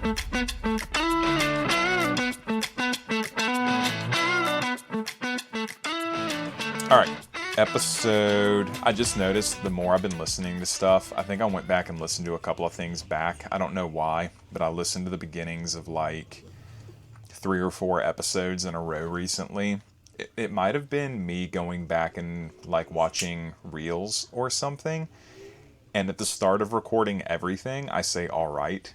All right, episode. I just noticed the more I've been listening to stuff, I think I went back and listened to a couple of things back. I don't know why, but I listened to the beginnings of like 3 or 4 episodes in a row recently. It might have been me going back and like watching reels or something. And at the start of recording everything, I say all right.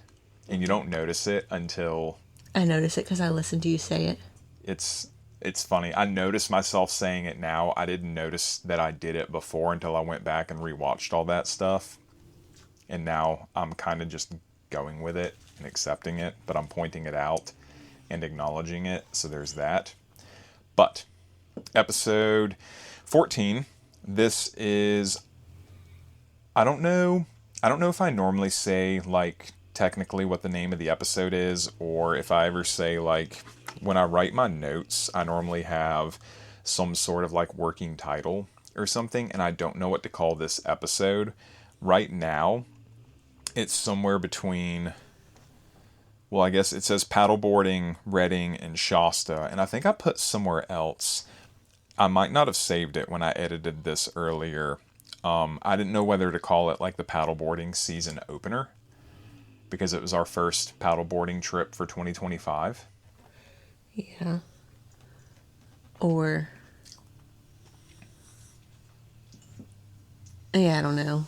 And you don't notice it until... I notice it because I listen to you say it. It's funny. I notice myself saying it now. I didn't notice that I did it before until I went back and rewatched all that stuff. And now I'm kind of just going with it and accepting it, but I'm pointing it out and acknowledging it. So there's that. But episode 14, this is... I don't know if I normally say like technically what the name of the episode is, or if I ever say like... When I write my notes, I normally have some sort of like working title or something, and I don't know what to call this episode. Right now, it's somewhere between, well, I guess it says paddleboarding, Redding, and Shasta, and I think I put somewhere else. I might not have saved it when I edited this earlier. I didn't know whether to call it like the paddleboarding season opener, because it was our first paddleboarding trip for 2025. Yeah. Or... yeah, I don't know.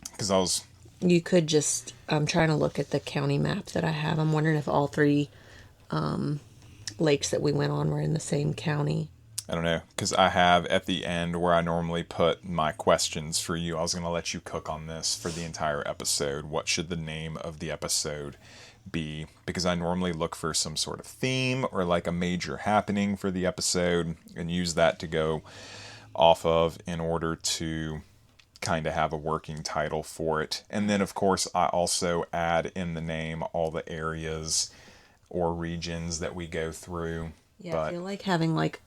Because You could just... I'm trying to look at the county map that I have. I'm wondering if all 3 lakes that we went on were in the same county. I don't know. Because I have at the end where I normally put my questions for you. I was going to let you cook on this for the entire episode. What should the name of the episode be? Because I normally look for some sort of theme or like a major happening for the episode and use that to go off of in order to kind of have a working title for it. And then of course I also add in the name all the areas or regions that we go through. Yeah, I feel like having like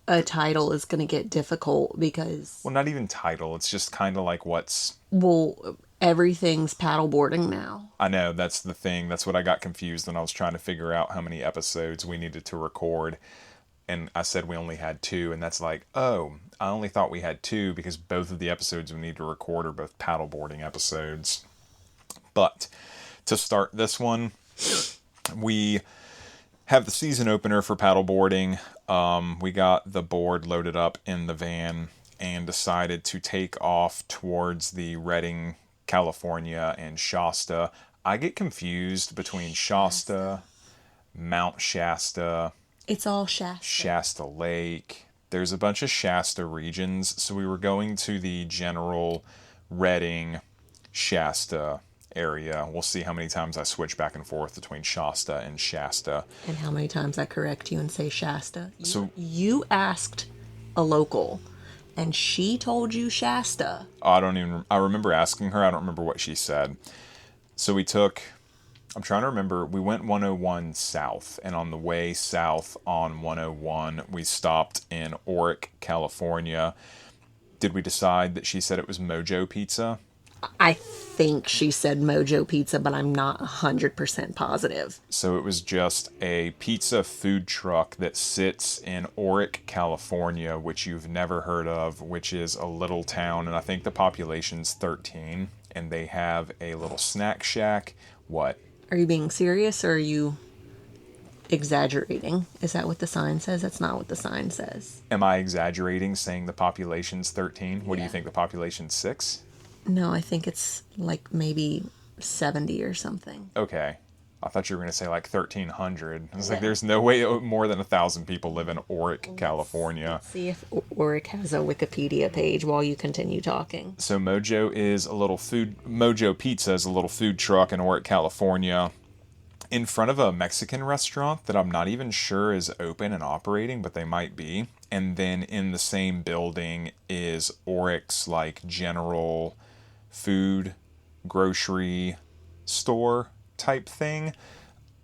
a title is going to get difficult because... Well, not even title. It's just kind of like what's... Well, everything's paddleboarding now. I know, that's the thing. That's what I got confused when I was trying to figure out how many episodes we needed to record. And I said we only had 2, and that's like, oh, I only thought we had 2 because both of the episodes we need to record are both paddleboarding episodes. But to start this one, we have the season opener for paddleboarding. We got the board loaded up in the van and decided to take off towards the Redding, California, and Shasta. I get confused between Shasta, Mount Shasta. It's all Shasta. Shasta Lake. There's a bunch of Shasta regions, so we were going to the general Redding, Shasta area. We'll see how many times I switch back and forth between Shasta and Shasta. And how many times I correct you and say Shasta. So you asked a local, and she told you Shasta. I remember asking her. I don't remember what she said. So I'm trying to remember, we went 101 south, and on the way south on 101, we stopped in Orick, California. Did we decide that she said it was Mojo Pizza? I think she said Mojo Pizza, but I'm not 100% positive. So it was just a pizza food truck that sits in Orick, California, which you've never heard of, which is a little town, and I think the population's 13, and they have a little snack shack. What? Are you being serious, or are you exaggerating? Is that what the sign says? That's not what the sign says. Am I exaggerating saying the population's 13? What do you think, the population's 6? No, I think it's like maybe 70 or something. Okay. I thought you were going to say like 1,300. I was like, there's no way more than 1,000 people live in Orick, California. Let's see if Orick has a Wikipedia page while you continue talking. So Mojo Pizza is a little food truck in Orick, California, in front of a Mexican restaurant that I'm not even sure is open and operating, but they might be. And then in the same building is Orick's like general food grocery store type thing.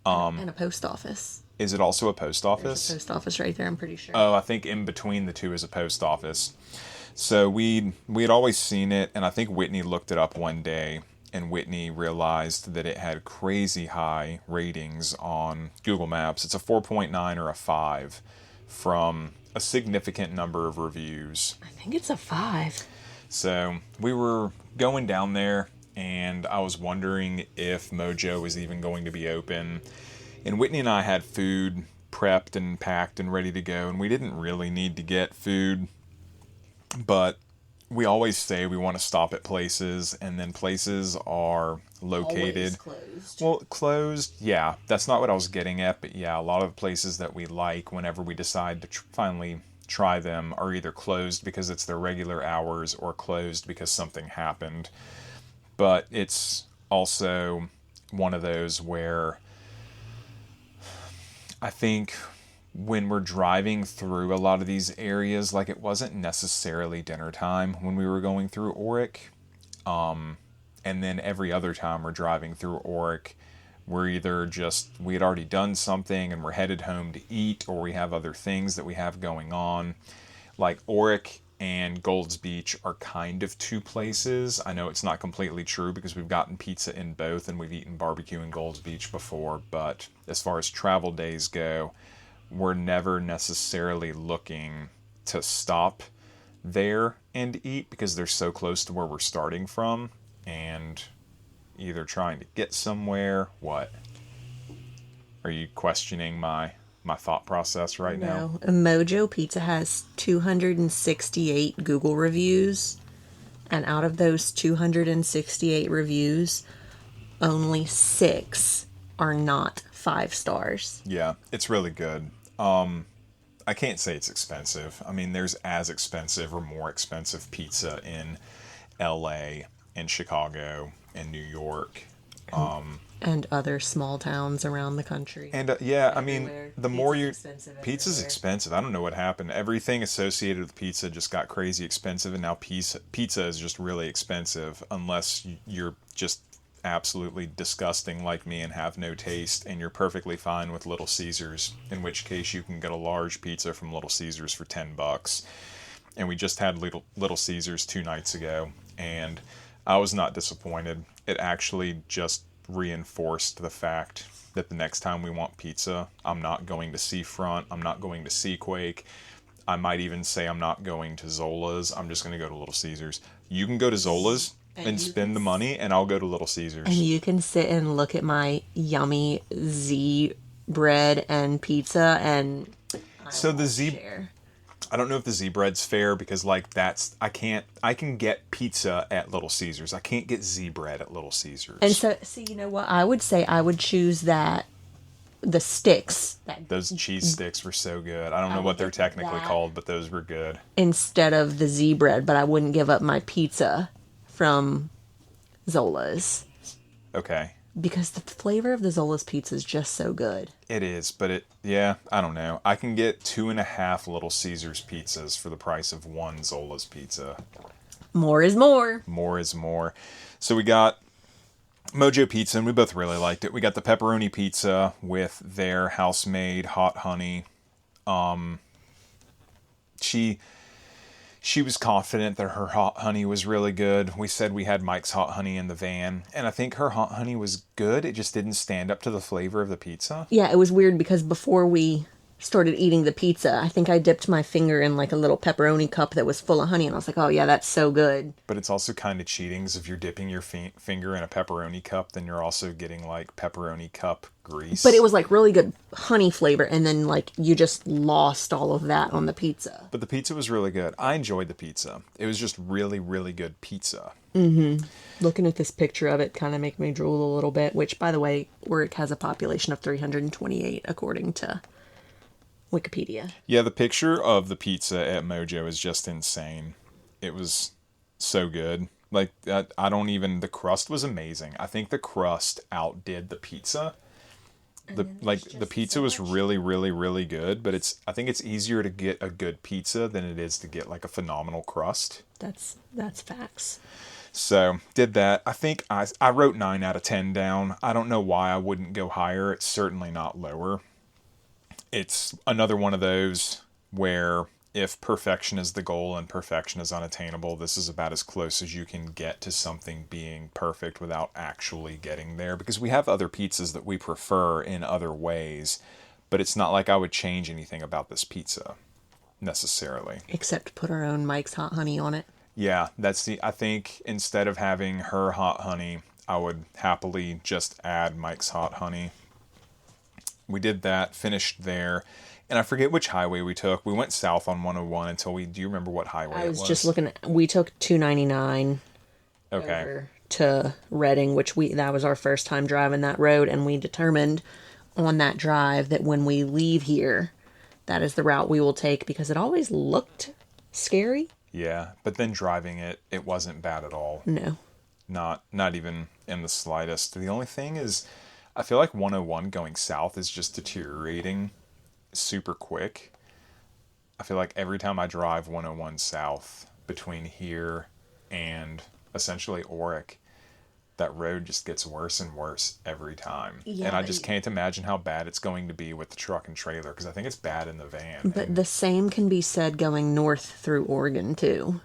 And a post office. Is it also a post office? There's a post office right there, I'm pretty sure. Oh, I think in between the two is a post office. So we had always seen it, and I think Whitney looked it up one day, and Whitney realized that it had crazy high ratings on Google Maps. It's a 4.9 or a 5 from a significant number of reviews. I think it's a 5. So we were going down there, and I was wondering if Mojo was even going to be open. And Whitney and I had food prepped and packed and ready to go, and we didn't really need to get food, but we always say we want to stop at places, and then places are located. Always closed. Well, closed, yeah, that's not what I was getting at, but yeah, a lot of places that we like whenever we decide to finally try them are either closed because it's their regular hours or closed because something happened. But it's also one of those where I think when we're driving through a lot of these areas, like it wasn't necessarily dinner time when we were going through Orick. And then every other time we're driving through Orick, we're either we had already done something and we're headed home to eat, or we have other things that we have going on. Like Orick and Gold's Beach are kind of two places. I know it's not completely true because we've gotten pizza in both and we've eaten barbecue in Gold's Beach before, but as far as travel days go, we're never necessarily looking to stop there and eat because they're so close to where we're starting from, and either trying to get somewhere. What? Are you questioning my thought process right now? No. Mojo Pizza has 268 Google reviews, and out of those 268 reviews, only 6 are not 5 stars. Yeah, it's really good. I can't say it's expensive. I mean, there's as expensive or more expensive pizza in LA and Chicago and New York. And other small towns around the country. And yeah, I mean, Everywhere. the more pizza's everywhere. expensive. I don't know what happened. Everything associated with pizza just got crazy expensive, and now pizza is just really expensive unless you're just absolutely disgusting like me and have no taste, and you're perfectly fine with Little Caesars, in which case you can get a large pizza from Little Caesars for $10. And we just had Little Caesars 2 nights ago, and I was not disappointed. It actually just reinforced the fact that the next time we want pizza, I'm not going to Seafront, I'm not going to Seaquake, I might even say I'm not going to Zola's, I'm just going to go to Little Caesars. You can go to Zola's and spend the money, and I'll go to Little Caesars. And you can sit and look at my yummy Z bread and pizza, and So the Z, I don't know if the Z bread's fair because like I can get pizza at Little Caesars. I can't get Z bread at Little Caesars. And so, see, you know what? I would say I would choose the sticks. Those cheese sticks were so good. I don't know what they're technically called, but those were good. Instead of the Z bread, but I wouldn't give up my pizza from Zola's. Okay. Because the flavor of the Zola's pizza is just so good. It is, but I don't know. I can get 2.5 Little Caesars pizzas for the price of 1 Zola's pizza. More is more. More is more. So we got Mojo Pizza, and we both really liked it. We got the pepperoni pizza with their house-made hot honey. She was confident that her hot honey was really good. We said we had Mike's hot honey in the van, and I think her hot honey was good. It just didn't stand up to the flavor of the pizza. Yeah, it was weird because before we started eating the pizza, I think I dipped my finger in like a little pepperoni cup that was full of honey, and I was like, oh yeah, that's so good. But it's also kind of cheating, because if you're dipping your finger in a pepperoni cup, then you're also getting like pepperoni cup grease. But it was like really good honey flavor, and then like you just lost all of that on the pizza. But the pizza was really good. I enjoyed the pizza. It was just really, really good pizza. Mm-hmm. Looking at this picture of it kind of make me drool a little bit, which, by the way, Orick has a population of 328, according to Wikipedia. Yeah, the picture of the pizza at Mojo is just insane. It was so good. Like, the crust was amazing. I think the crust outdid the pizza. The pizza was really, really, really good, but I think it's easier to get a good pizza than it is to get like a phenomenal crust. That's facts. So, did that. I think I wrote 9 out of 10 down. I don't know why I wouldn't go higher. It's certainly not lower. It's another one of those where if perfection is the goal and perfection is unattainable, this is about as close as you can get to something being perfect without actually getting there. Because we have other pizzas that we prefer in other ways, but it's not like I would change anything about this pizza necessarily. Except put our own Mike's Hot Honey on it. Yeah, I think instead of having her hot honey, I would happily just add Mike's hot honey. We did that, finished there, and I forget which highway we took. We went south on 101 do you remember what highway it was? I was just looking we took 299 okay. over to Redding, that was our first time driving that road, and we determined on that drive that when we leave here, that is the route we will take because it always looked scary. Yeah, but then driving it wasn't bad at all. No. Not even in the slightest. The only thing is, I feel like 101 going south is just deteriorating super quick. I feel like every time I drive 101 south between here and essentially Orick, that road just gets worse and worse every time. Yeah, and I just can't imagine how bad it's going to be with the truck and trailer, because I think it's bad in the van. But the same can be said going north through Oregon, too.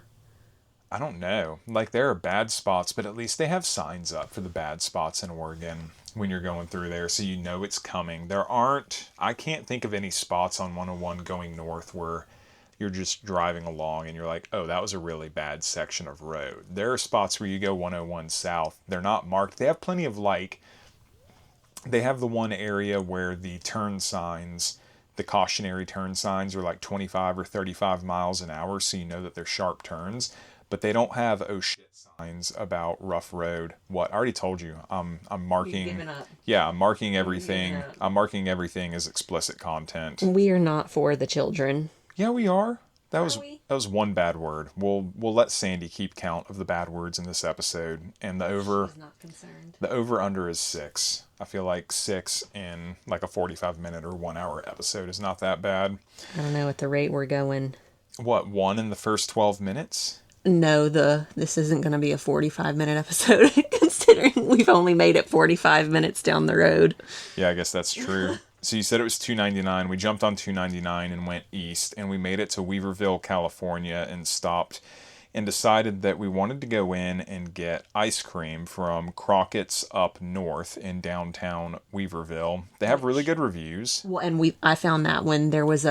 I don't know. Like, there are bad spots, but at least they have signs up for the bad spots in Oregon when you're going through there, so you know it's coming. I can't think of any spots on 101 going north where you're just driving along and you're like, oh, that was a really bad section of road. There are spots where you go 101 south. They're not marked. They have plenty of, they have the one area where the turn signs, the cautionary turn signs are like 25 or 35 miles an hour, so you know that they're sharp turns. But they don't have oh shit signs about rough road. What? I already told you. I'm marking. You've given up. Yeah, I'm marking everything. I'm marking everything as explicit content. We are not for the children. Yeah, we are. That was one bad word. We'll let Sandy keep count of the bad words in this episode, and She's not concerned. the over under is 6. I feel like 6 in like a 45-minute or 1 hour episode is not that bad. I don't know at the rate we're going. What, 1 in the first 12 minutes? No, this isn't going to be a 45-minute episode, considering we've only made it 45 minutes down the road. Yeah, I guess that's true. So you said it was 299. We jumped on 299 and went east, and we made it to Weaverville, California, and stopped and decided that we wanted to go in and get ice cream from Crockett's up north in downtown Weaverville. They have really good reviews. Well, and I found that when there was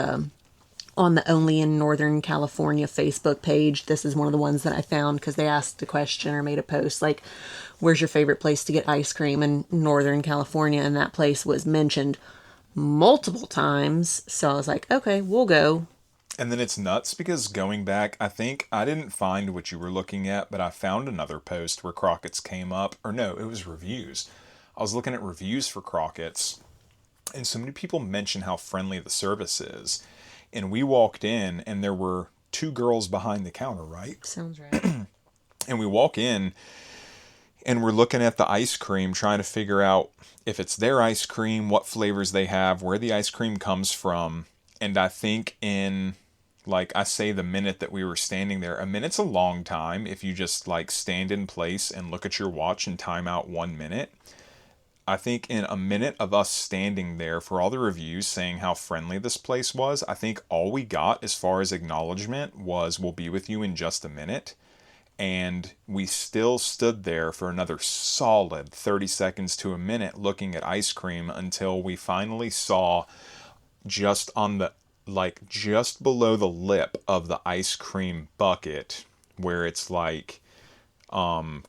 on the Only in Northern California Facebook page. This is one of the ones that I found because they asked a question or made a post like, where's your favorite place to get ice cream in Northern California? And that place was mentioned multiple times. So I was like, okay, we'll go. And then it's nuts because going back, I think I didn't find what you were looking at, but I found another post where Crockett's came up. Or no, it was reviews. I was looking at reviews for Crockett's, and so many people mention how friendly the service is. And we walked in, and there were 2 girls behind the counter, right? Sounds right. And we walk in, and we're looking at the ice cream, trying to figure out if it's their ice cream, what flavors they have, where the ice cream comes from. And I think in, I say the minute that we were standing there, a minute's a long time if you just, stand in place and look at your watch and time out 1 minute. I think in a minute of us standing there for all the reviews saying how friendly this place was, I think all we got as far as acknowledgement was, we'll be with you in just a minute. And we still stood there for another solid 30 seconds to a minute looking at ice cream until we finally saw just on the, just below the lip of the ice cream bucket where it's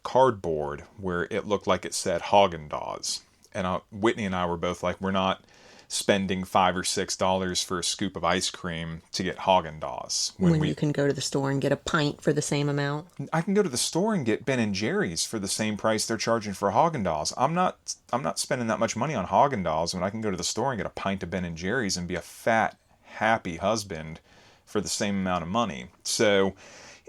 cardboard, where it looked like it said Haagen-Dazs. And Whitney and I were both like, we're not spending $5 or $6 for a scoop of ice cream to get Haagen-Dazs. When you can go to the store and get a pint for the same amount. I can go to the store and get Ben and Jerry's for the same price they're charging for Haagen-Dazs. I'm not spending that much money on Haagen-Dazs when I can go to the store and get a pint of Ben and Jerry's and be a fat, happy husband for the same amount of money. So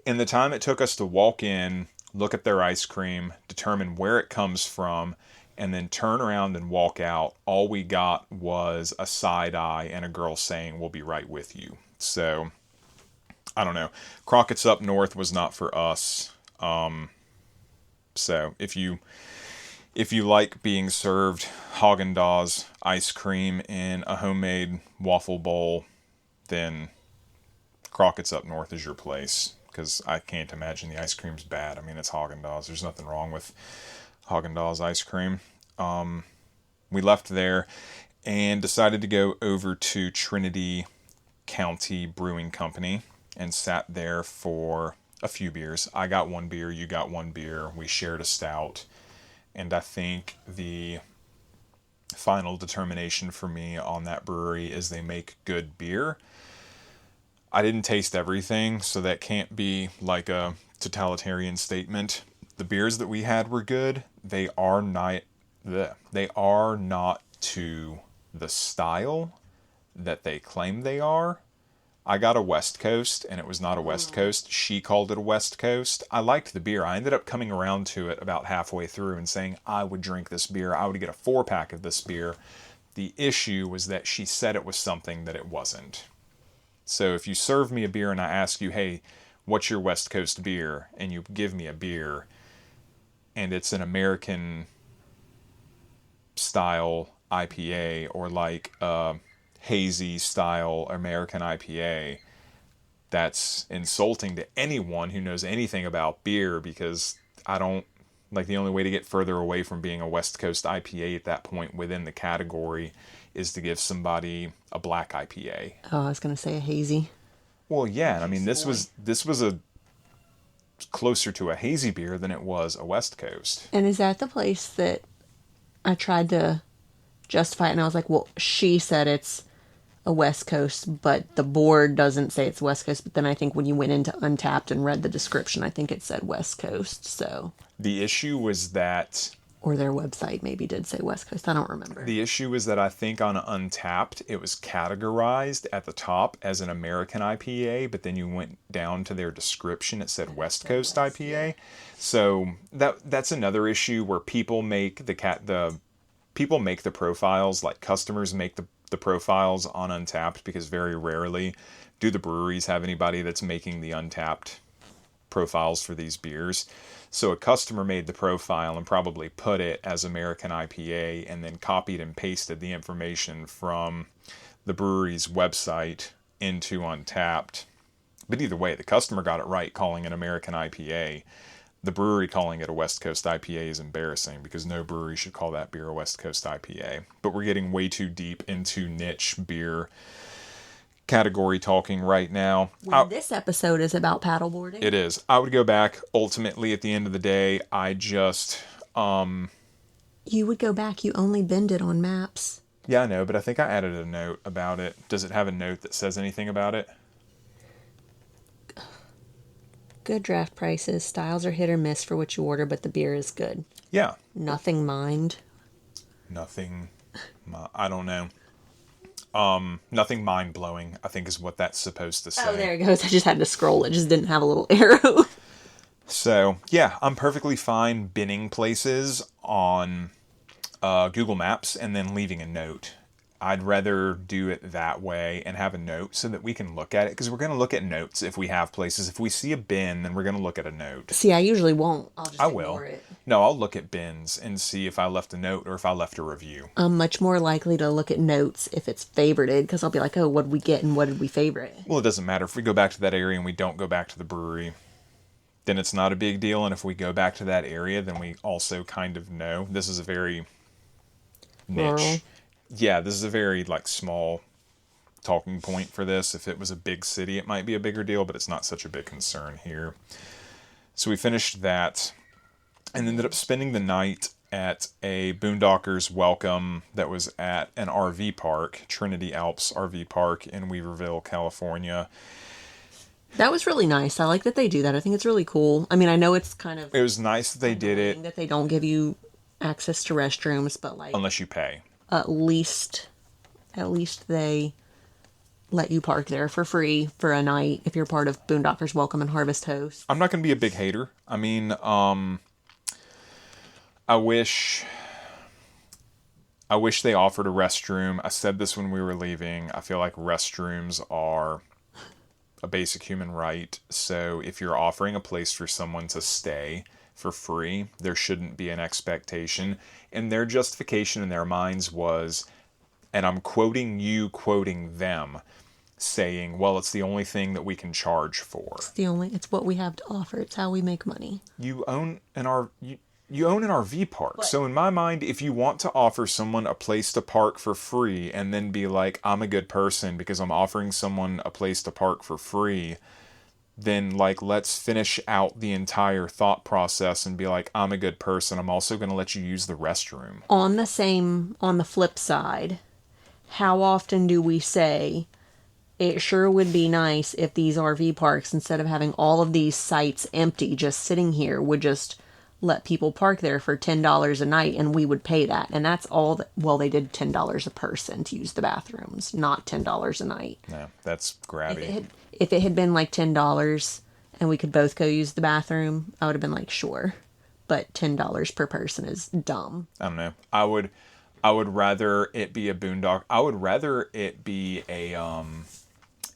in the time it took us to walk in, look at their ice cream, determine where it comes from, and then turn around and walk out, all we got was a side eye and a girl saying, we'll be right with you. So, I don't know. Crockett's up north was not for us. So, if you like being served Haagen-Dazs ice cream in a homemade waffle bowl, then Crockett's up north is your place, because I can't imagine the ice cream's bad. I mean, it's Haagen-Dazs. There's nothing wrong with Haagen-Dazs ice cream. We left there and decided to go over to Trinity County Brewing Company and sat there for a few beers. I got one beer, you got one beer, we shared a stout, and I think the final determination for me on that brewery is they make good beer. I didn't taste everything, so that can't be like a totalitarian statement. The beers that we had were good. They are not to the style that they claim they are. I got a West Coast, and it was not a West Coast. She called it a West Coast. I liked the beer. I ended up coming around to it about halfway through and saying I would drink this beer. I would get a 4-pack of this beer. The issue was that she said it was something that it wasn't. So if you serve me a beer and I ask you, hey, what's your West Coast beer? And you give me a beer, and it's an American style IPA or like a hazy style American IPA, that's insulting to anyone who knows anything about beer, because I don't like, the only way to get further away from being a West Coast IPA at that point within the category is to give somebody a black IPA. Oh, I was going to say a hazy. Well, yeah, I mean, this was a closer to a hazy beer than it was a West Coast. And is that the place that I tried to justify it, and I was like, well, she said it's a West Coast, but the board doesn't say it's West Coast. But then I think when you went into Untappd and read the description, I think it said West Coast. So the issue was that, or their website maybe did say West Coast. I don't remember. The issue was that I think on Untappd it was categorized at the top as an American IPA, but then you went down to their description, it said West Coast IPA. So that's another issue where people make the profiles, like customers make the profiles on Untappd, because very rarely do the breweries have anybody that's making the Untappd profiles for these beers. So a customer made the profile and probably put it as American IPA and then copied and pasted the information from the brewery's website into Untappd. But either way, the customer got it right calling it American IPA. The brewery calling it a West Coast IPA is embarrassing, because no brewery should call that beer a West Coast IPA. But we're getting way too deep into niche beer category talking right now. This episode is about paddleboarding. It is. I would go back. Ultimately, at the end of the day, I just... You would go back. You only binned it on maps. Yeah, I know, but I think I added a note about it. Does it have a note that says anything about it? Good draft prices. Styles are hit or miss for what you order, but the beer is good. Yeah. Nothing mind. I don't know. Nothing mind-blowing, I think is what that's supposed to say. Oh, there it goes. I just had to scroll. It just didn't have a little arrow. So, yeah, I'm perfectly fine binning places on Google Maps and then leaving a note. I'd rather do it that way and have a note so that we can look at it, because we're going to look at notes if we have places. If we see a bin, then we're going to look at a note. See, I usually won't. I'll just ignore it. No, I'll look at bins and see if I left a note or if I left a review. I'm much more likely to look at notes if it's favorited, because I'll be like, oh, what did we get and what did we favorite? Well, it doesn't matter. If we go back to that area and we don't go back to the brewery, then it's not a big deal. And if we go back to that area, then we also kind of know. This is a very niche. Rural. Yeah, this is a very small talking point for this. If it was a big city, it might be a bigger deal, but it's not such a big concern here. So we finished that and ended up spending the night at a Boondockers welcome that was at an RV park, Trinity Alps RV Park in Weaverville, California. That was really nice. I like that they do that. I think it's really cool. I mean, I know it's kind of... It was nice that they did it. That they don't give you access to restrooms, but unless you pay. At least they let you park there for free for a night if you're part of Boondockers Welcome and Harvest Host. I'm not going to be a big hater. I mean, I wish they offered a restroom. I said this when we were leaving. I feel like restrooms are a basic human right. So if you're offering a place for someone to stay for free, there shouldn't be an expectation. And their justification in their minds was, and I'm quoting you, quoting them, saying, well, it's the only thing that we can charge for. It's what we have to offer. It's how we make money. You own you own an RV park. So in my mind, if you want to offer someone a place to park for free and then be like, I'm a good person because I'm offering someone a place to park for free, then like let's finish out the entire thought process and be like, I'm a good person. I'm also going to let you use the restroom. On the flip side, how often do we say it sure would be nice if these RV parks, instead of having all of these sites empty, just sitting here, would just let people park there for $10 a night and we would pay that. And that's all well, they did $10 a person to use the bathrooms, not $10 a night. No, that's grabby. If it had been like $10 and we could both go use the bathroom, I would have been like, sure. But $10 per person is dumb. I don't know. I would rather it be a boondock. I would rather it be an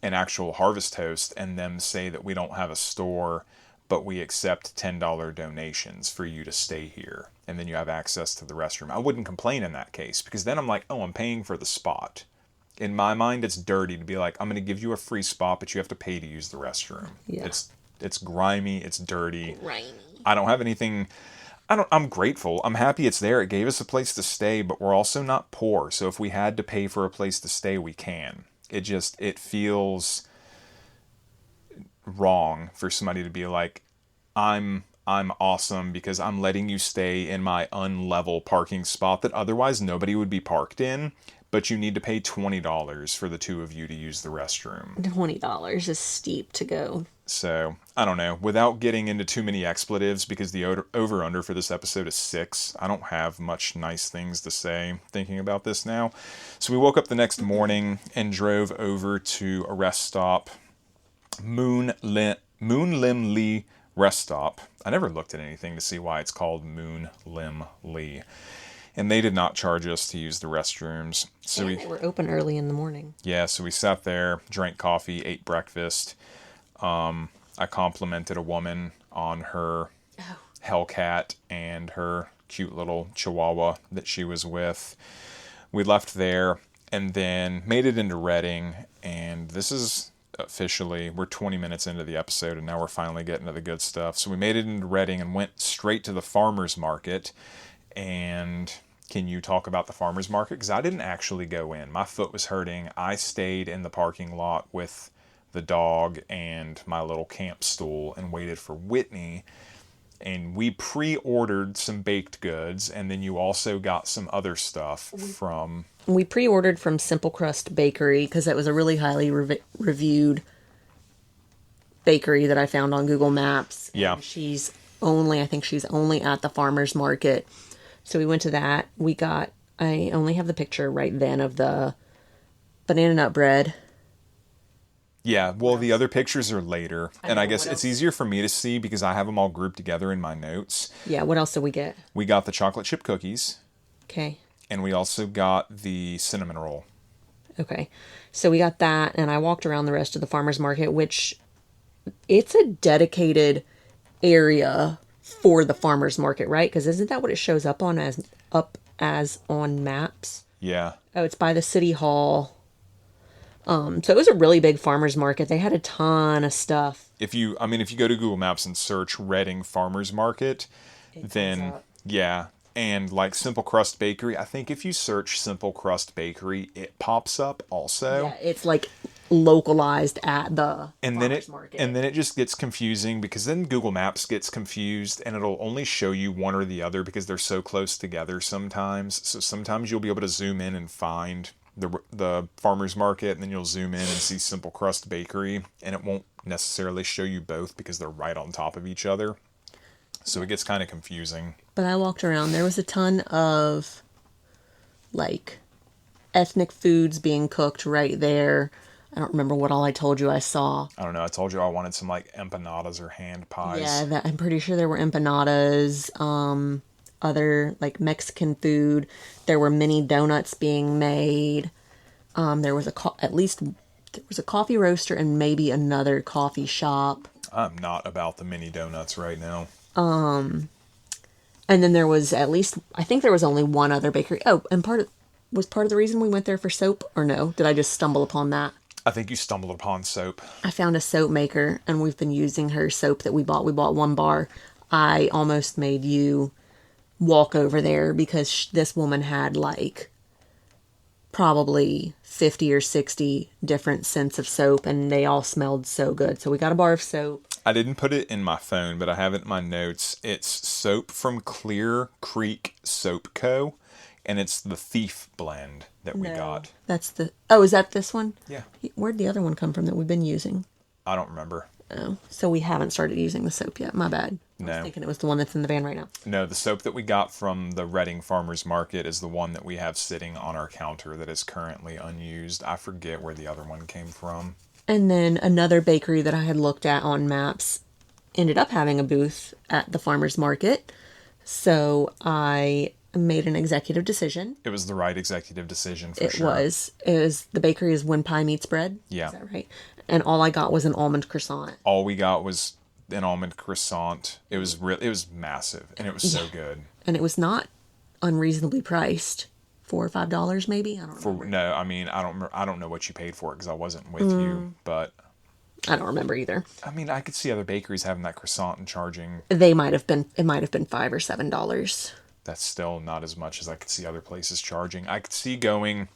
actual Harvest Host and them say that we don't have a store, but we accept $10 donations for you to stay here. And then you have access to the restroom. I wouldn't complain in that case, because then I'm like, oh, I'm paying for the spot. In my mind, it's dirty to be like, I'm going to give you a free spot, but you have to pay to use the restroom. Yeah. It's grimy. It's dirty. Grimy. I don't have anything. I'm grateful. I'm happy it's there. It gave us a place to stay, but we're also not poor. So if we had to pay for a place to stay, we can. It feels wrong for somebody to be like, I'm awesome because I'm letting you stay in my unlevel parking spot that otherwise nobody would be parked in, but you need to pay $20 for the two of you to use the restroom. $20 is steep to go. So, I don't know. Without getting into too many expletives, because the over-under for this episode is 6, I don't have much nice things to say thinking about this now. So we woke up the next morning and drove over to a rest stop, Moon Lim Lee Rest Stop. I never looked at anything to see why it's called Moon Lim Lee. And they did not charge us to use the restrooms. So they were open early in the morning. Yeah, so we sat there, drank coffee, ate breakfast. I complimented a woman on her Hellcat and her cute little Chihuahua that she was with. We left there and then made it into Redding, and this is officially, we're 20 minutes into the episode and now we're finally getting to the good stuff. So we made it into Redding and went straight to the farmer's market. And can you talk about the farmer's market? Because I didn't actually go in. My foot was hurting. I stayed in the parking lot with the dog and my little camp stool and waited for Whitney. And we pre-ordered some baked goods, and then you also got some other stuff from... We pre-ordered from Simple Crust Bakery because that was a really highly reviewed bakery that I found on Google Maps. Yeah. And I think she's only at the farmer's market. So we went to that. I only have the picture right then of the banana nut bread. Yeah, well, the other pictures are later, and I guess it's easier for me to see because I have them all grouped together in my notes. Yeah, what else did we get? We got the chocolate chip cookies. Okay. And we also got the cinnamon roll. Okay. So we got that, and I walked around the rest of the farmer's market, which it's a dedicated area for the farmer's market, right? Because isn't that what it shows up as on maps? Yeah. Oh, it's by the city hall. So it was a really big farmer's market. They had a ton of stuff. If you go to Google Maps and search Redding Farmer's Market, then yeah, and like Simple Crust Bakery, I think if you search Simple Crust Bakery, it pops up also. Yeah, it's like localized at the farmer's market. And then it just gets confusing because then Google Maps gets confused and it'll only show you one or the other because they're so close together sometimes. So sometimes you'll be able to zoom in and find the farmer's market, and then you'll zoom in and see Simple Crust Bakery, and it won't necessarily show you both because they're right on top of each other. So it gets kind of confusing. But I walked around. There was a ton of like ethnic foods being cooked right there. I don't remember what all I told you I saw. I don't know. I told you I wanted some like empanadas or hand pies. Yeah, I'm pretty sure there were empanadas. Other like Mexican food. There were mini donuts being made. There was a coffee roaster and maybe another coffee shop. I'm not about the mini donuts right now. And then there was I think there was only one other bakery. Oh, and part of the reason we went there for soap, or no? Did I just stumble upon that? I think you stumbled upon soap. I found a soap maker, and we've been using her soap that we bought. We bought one bar. I almost made you walk over there because this woman had like probably 50 or 60 different scents of soap, and they all smelled so good. So we got a bar of soap. I didn't put it in my phone, but I have it in my notes. It's soap from Clear Creek Soap Co. And it's the Thief blend that we got. That's the... Oh, is that this one? Yeah. Where'd the other one come from that we've been using? I don't remember. Oh, so we haven't started using the soap yet. My bad. No. I was thinking it was the one that's in the van right now. No, the soap that we got from the Redding Farmers Market is the one that we have sitting on our counter that is currently unused. I forget where the other one came from. And then another bakery that I had looked at on maps ended up having a booth at the farmers market. So I made an executive decision. It was the right executive decision for sure. It was the bakery is When Pie Meets Bread. Yeah. Is that right? And all I got was an almond croissant. All we got was an almond croissant. It was it was massive and it was so good. And it was not unreasonably priced. $4 or $5 maybe. I don't know. No, I mean I don't know what you paid for it because I wasn't with you, but I don't remember either. I mean I could see other bakeries having that croissant and charging. It might have been $5 or $7. That's still not as much as I could see other places charging. I could see going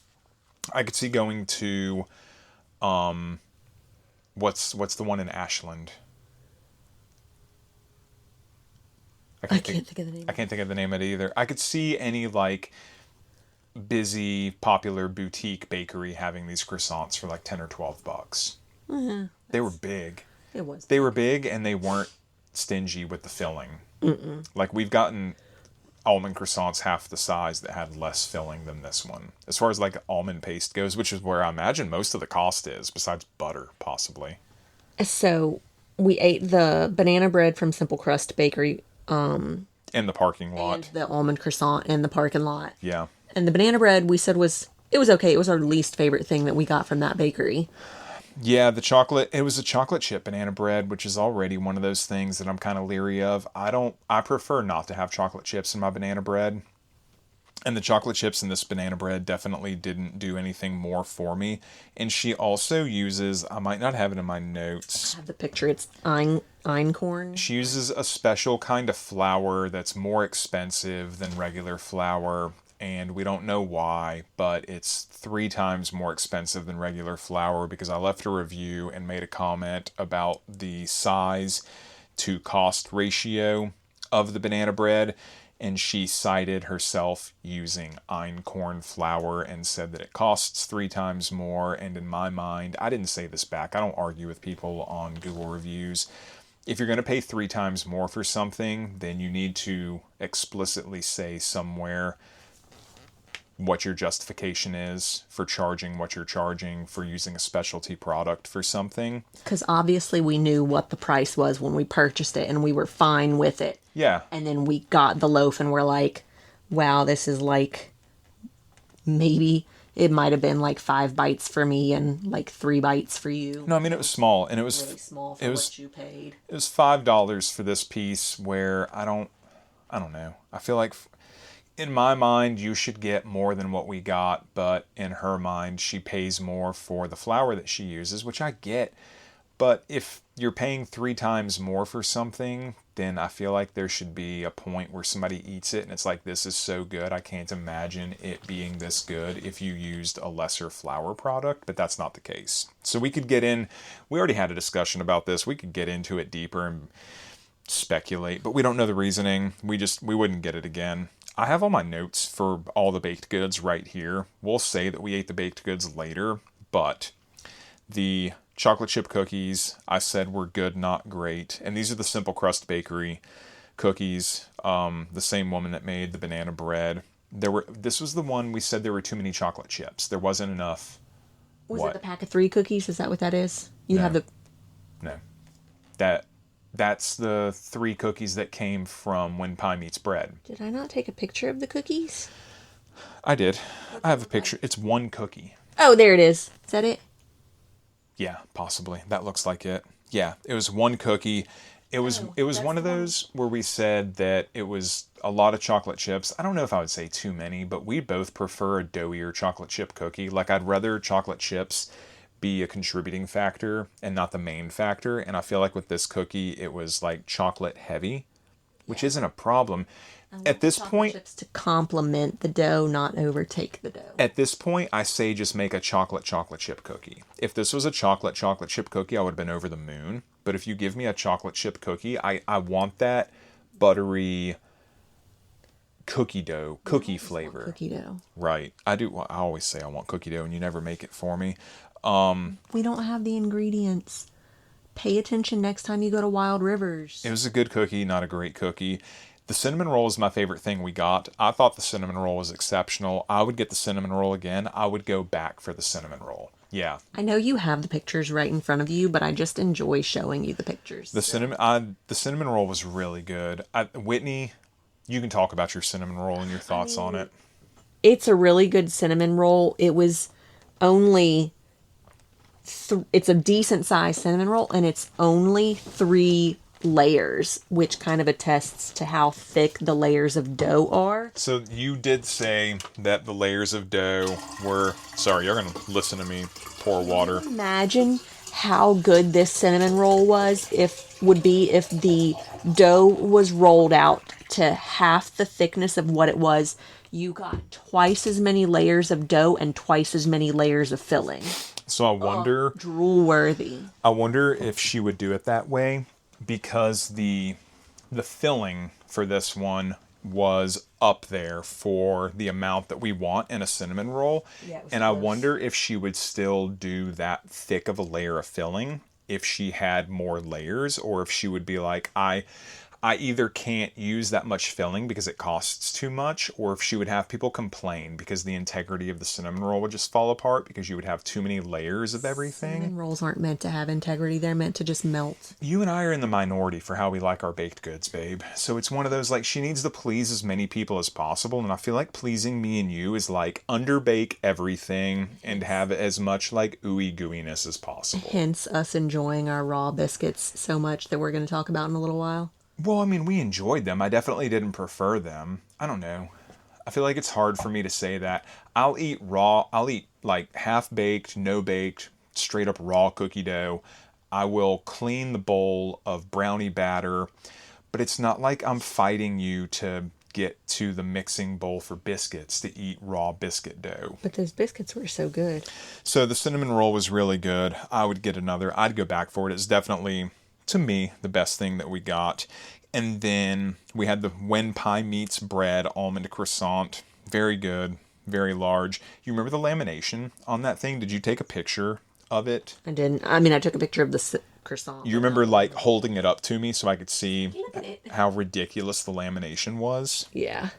to what's the one in Ashland? I can't think of the name. I can't think of the name of it either. I could see any like busy popular boutique bakery having these croissants for like 10 or 12 bucks. They were big. It was. They were big and they weren't stingy with the filling. Like we've gotten almond croissants half the size that had less filling than this one. As far as like almond paste goes, which is where I imagine most of the cost is, besides butter, possibly. So we ate the banana bread from Simple Crust Bakery. In the parking lot. And the almond croissant in the parking lot. Yeah. And the banana bread we said was okay. It was our least favorite thing that we got from that bakery. Yeah, it was a chocolate chip banana bread, which is already one of those things that I'm kind of leery of. I prefer not to have chocolate chips in my banana bread. And the chocolate chips in this banana bread definitely didn't do anything more for me. And she also uses, I might not have it in my notes. I have the picture. It's einkorn. She uses a special kind of flour that's more expensive than regular flour. And we don't know why, but it's 3 times more expensive than regular flour because I left a review and made a comment about the size to cost ratio of the banana bread. And she cited herself using einkorn flour and said that it costs 3 times more. And in my mind, I didn't say this back. I don't argue with people on Google reviews. If you're going to pay 3 times more for something, then you need to explicitly say somewhere what your justification is for charging what you're charging for using a specialty product for something. Because obviously we knew what the price was when we purchased it and we were fine with it. Yeah. And then we got the loaf and we're like, wow, this is like, maybe it might have been like 5 bites for me and like 3 bites for you. No, I mean, it was small and it was really small for what you paid. It was $5 for this piece where I don't know. I feel like in my mind, you should get more than what we got, but in her mind, she pays more for the flour that she uses, which I get. But if you're paying 3 times more for something, then I feel like there should be a point where somebody eats it and it's like, this is so good, I can't imagine it being this good if you used a lesser flour product, but that's not the case. So we already had a discussion about this, we could get into it deeper and speculate, but we don't know the reasoning, we wouldn't get it again. I have all my notes for all the baked goods right here. We'll say that we ate the baked goods later, but the chocolate chip cookies I said were good, not great. And these are the Simple Crust Bakery cookies, the same woman that made the banana bread. This was the one we said there were too many chocolate chips. There wasn't enough. Was it the pack of 3 cookies? Is that what that is? No. That's the 3 cookies that came from When Pie Meets Bread. Did I not take a picture of the cookies? I did. I have a picture. It's 1 cookie. Oh, there it is. Is that it? Yeah, possibly. That looks like it. Yeah, it was 1 cookie. It was one of those where we said that it was a lot of chocolate chips. I don't know if I would say too many, but we both prefer a doughier chocolate chip cookie. Like, I'd rather chocolate chips be a contributing factor and not the main factor. And I feel like with this cookie, it was like chocolate heavy, which isn't a problem. At this point, chips to complement the dough, not overtake the dough. at this point, I say just make a chocolate chip cookie. If this was a chocolate chip cookie, I would have been over the moon. But if you give me a chocolate chip cookie, I want that buttery cookie dough, cookie flavor. Cookie dough. Right. I do. I always say I want cookie dough, and you never make it for me. We don't have the ingredients. Pay attention next time you go to Wild Rivers. It was a good cookie, not a great cookie. The cinnamon roll is my favorite thing we got. I thought the cinnamon roll was exceptional. I would get the cinnamon roll again. I would go back for the cinnamon roll. Yeah. I know you have the pictures right in front of you, but I just enjoy showing you the pictures. The cinnamon roll was really good. Whitney, you can talk about your cinnamon roll and your thoughts on it. It's a really good cinnamon roll. It was only... it's a decent sized cinnamon roll, and it's only 3 layers, which kind of attests to how thick the layers of dough are. So you did say that the layers of dough were... Sorry, you're going to listen to me pour water. Imagine how good this cinnamon roll would be if the dough was rolled out to half the thickness of what it was. You got twice as many layers of dough and twice as many layers of filling. So I wonder... drool worthy. I wonder if she would do it that way because the filling for this one was up there for the amount that we want in a cinnamon roll. Yeah, and I wonder if she would still do that thick of a layer of filling if she had more layers, or if she would be like, I either can't use that much filling because it costs too much, or if she would have people complain because the integrity of the cinnamon roll would just fall apart because you would have too many layers of everything. Cinnamon rolls aren't meant to have integrity. They're meant to just melt. You and I are in the minority for how we like our baked goods, babe. So it's one of those, like, she needs to please as many people as possible, and I feel like pleasing me and you is like underbake everything and have as much like ooey gooiness as possible. Hence us enjoying our raw biscuits so much that we're going to talk about in a little while. Well, I mean, we enjoyed them. I definitely didn't prefer them. I don't know. I feel like it's hard for me to say that. I'll eat raw. I'll eat like half-baked, no-baked, straight-up raw cookie dough. I will clean the bowl of brownie batter. But it's not like I'm fighting you to get to the mixing bowl for biscuits to eat raw biscuit dough. But those biscuits were so good. So the cinnamon roll was really good. I would get another. I'd go back for it. It's definitely... to me, the best thing that we got. And then we had the When Pie Meets Bread almond croissant. Very good, very large. You remember the lamination on that thing? Did you take a picture of it? I didn't. I mean, I took a picture of the croissant. You remember like holding it up to me so I could see how ridiculous the lamination was? Yeah.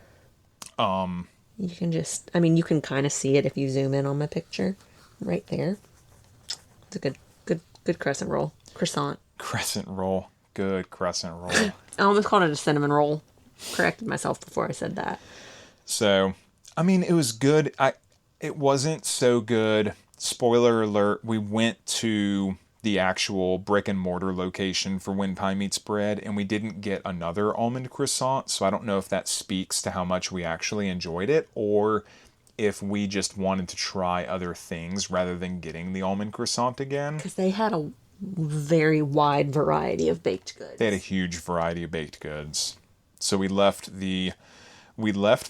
You can just, I mean, you can kind of see it if you zoom in on my picture. Right there. It's a good crescent roll. Croissant. Crescent roll. Good crescent roll. I almost called it a cinnamon roll. Corrected myself before I said that. So, I mean, it was good. It wasn't so good. Spoiler alert, we went to the actual brick and mortar location for When Pie Meets Bread, and we didn't get another almond croissant, so I don't know if that speaks to how much we actually enjoyed it, or if we just wanted to try other things rather than getting the almond croissant again. Because they had a very wide variety of baked goods. They had a huge variety of baked goods. So we left the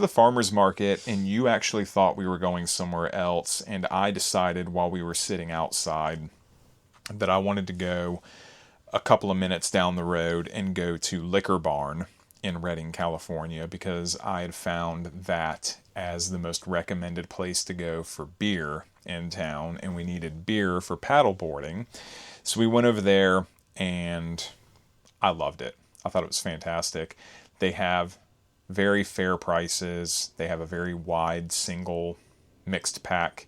farmer's market, and you actually thought we were going somewhere else, and I decided while we were sitting outside that I wanted to go a couple of minutes down the road and go to Liquor Barn in Redding, California, because I had found that as the most recommended place to go for beer in town, and we needed beer for paddleboarding. So we went over there, and I loved it. I thought it was fantastic. They have very fair prices. They have a very wide single mixed pack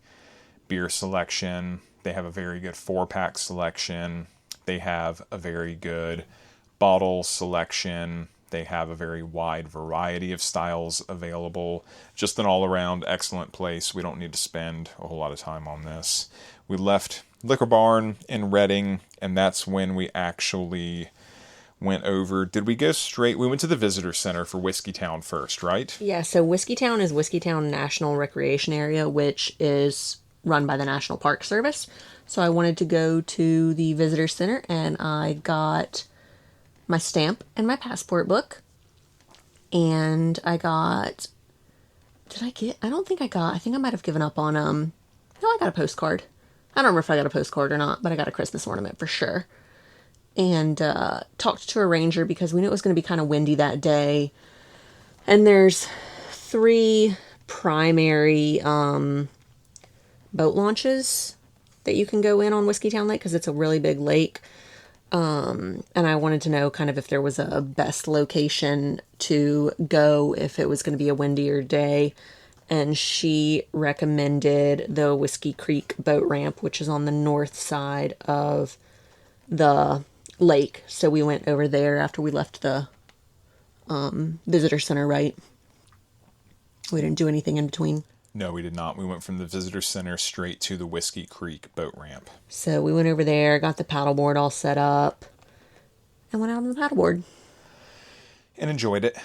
beer selection. They have a very good 4-pack selection. They have a very good bottle selection. They have a very wide variety of styles available. Just an all-around excellent place. We don't need to spend a whole lot of time on this. We left Liquor Barn in Redding, and that's when we actually went over. Did we go straight? We went to the visitor center for Whiskeytown first, right? Yeah, so Whiskeytown is Whiskeytown National Recreation Area, which is run by the National Park Service. So I wanted to go to the visitor center, and I got my stamp and my passport book. And I got, I think I might have given up on, no, I got a postcard. I don't remember if I got a postcard or not, but I got a Christmas ornament for sure. And talked to a ranger because we knew it was going to be kind of windy that day. And there's 3 primary boat launches that you can go in on Whiskeytown Lake because it's a really big lake. And I wanted to know kind of if there was a best location to go if it was going to be a windier day. And she recommended the Whiskey Creek boat ramp, which is on the north side of the lake. So we went over there after we left the visitor center, right? We didn't do anything in between. No, we did not. We went from the visitor center straight to the Whiskey Creek boat ramp. So we went over there, got the paddleboard all set up, and went out on the paddleboard. And enjoyed it.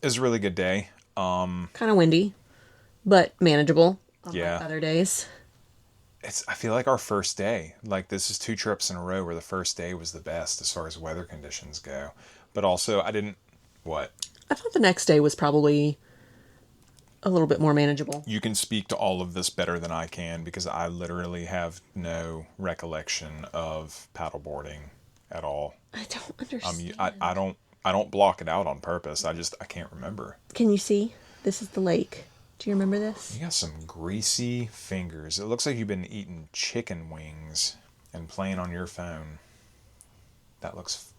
It was a really good day. Kind of windy, but manageable. Yeah. Other days. I feel like our first day, like this is 2 trips in a row where the first day was the best as far as weather conditions go. But also, what? I thought the next day was probably a little bit more manageable. You can speak to all of this better than I can because I literally have no recollection of paddleboarding at all. I don't understand. I don't block it out on purpose. I can't remember. Can you see? This is the lake. Do you remember this? You got some greasy fingers. It looks like you've been eating chicken wings and playing on your phone. That looks...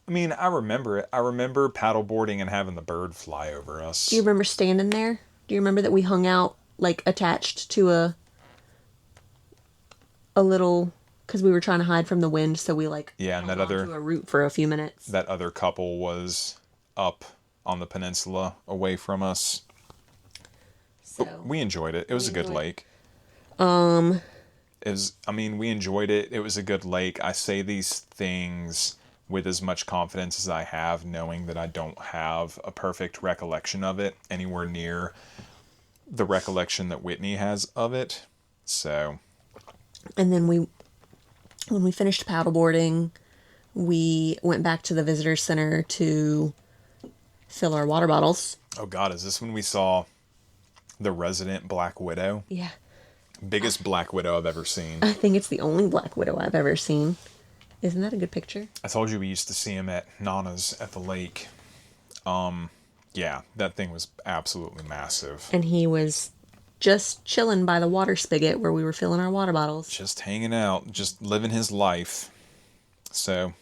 I remember it. I remember paddleboarding and having the bird fly over us. Do you remember standing there? Do you remember that we hung out, like, attached to a little... Because we were trying to hide from the wind, so we, like... Yeah, and held onto a root for a few minutes. That other couple was up on the peninsula away from us. So, but we enjoyed it. It was a good lake. We enjoyed it. It was a good lake. I say these things with as much confidence as I have, knowing that I don't have a perfect recollection of it anywhere near the recollection that Whitney has of it. So. And then when we finished paddleboarding, we went back to the visitor center to fill our water bottles. Oh God, is this when we saw the resident black widow? Yeah. Biggest black widow I've ever seen. I think it's the only black widow I've ever seen. Isn't that a good picture? I told you we used to see him at Nana's at the lake. Yeah, that thing was absolutely massive. And he was just chilling by the water spigot where we were filling our water bottles. Just hanging out, just living his life. So,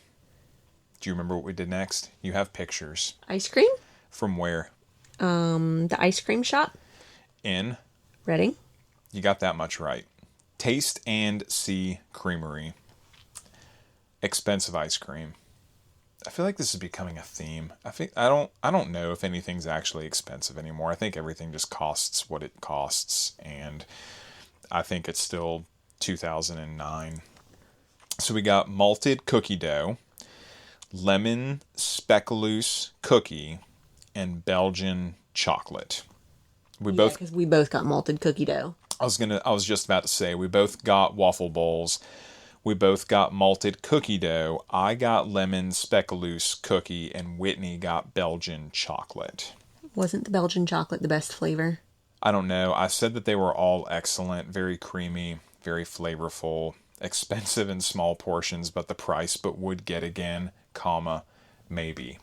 do you remember what we did next? You have pictures. Ice cream? From where? The ice cream shop. In? Redding. You got that much right. Taste and See Creamery. Expensive ice cream. I feel like this is becoming a theme. I don't know if anything's actually expensive anymore. I think everything just costs what it costs, and I think it's still 2009. So we got malted cookie dough, lemon speculoos cookie, and Belgian chocolate. Because we both got malted cookie dough. I was just about to say we both got waffle bowls. We both got malted cookie dough. I got lemon speculoos cookie, and Whitney got Belgian chocolate. Wasn't the Belgian chocolate the best flavor? I don't know. I said that they were all excellent, very creamy, very flavorful, expensive in small portions, but the price, but would get again, maybe.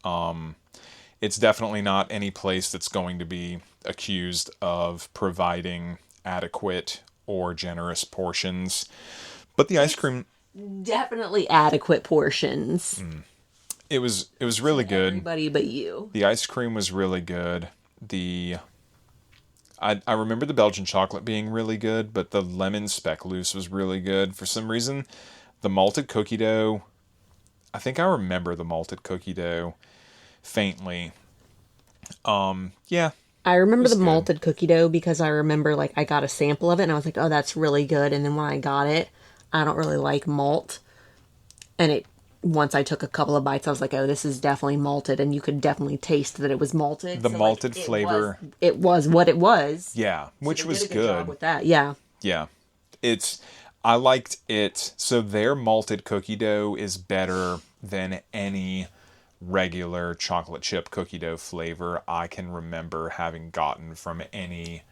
It's definitely not any place that's going to be accused of providing adequate or generous portions. But the ice cream... Definitely adequate portions. It was really good. Everybody but you. The ice cream was really good. I remember the Belgian chocolate being really good, but the lemon speculoos was really good. For some reason, the malted cookie dough... I think I remember the malted cookie dough faintly. Yeah. I remember the malted cookie dough because I remember, like, I got a sample of it and I was like, oh, that's really good. And then when I got it, I don't really like malt. And once I took a couple of bites, I was like, oh, this is definitely malted. And you could definitely taste that it was malted. The malted flavor. It was what it was. Yeah, which so was did a good. job with that, yeah. Yeah. I liked it. So their malted cookie dough is better than any regular chocolate chip cookie dough flavor I can remember having gotten from any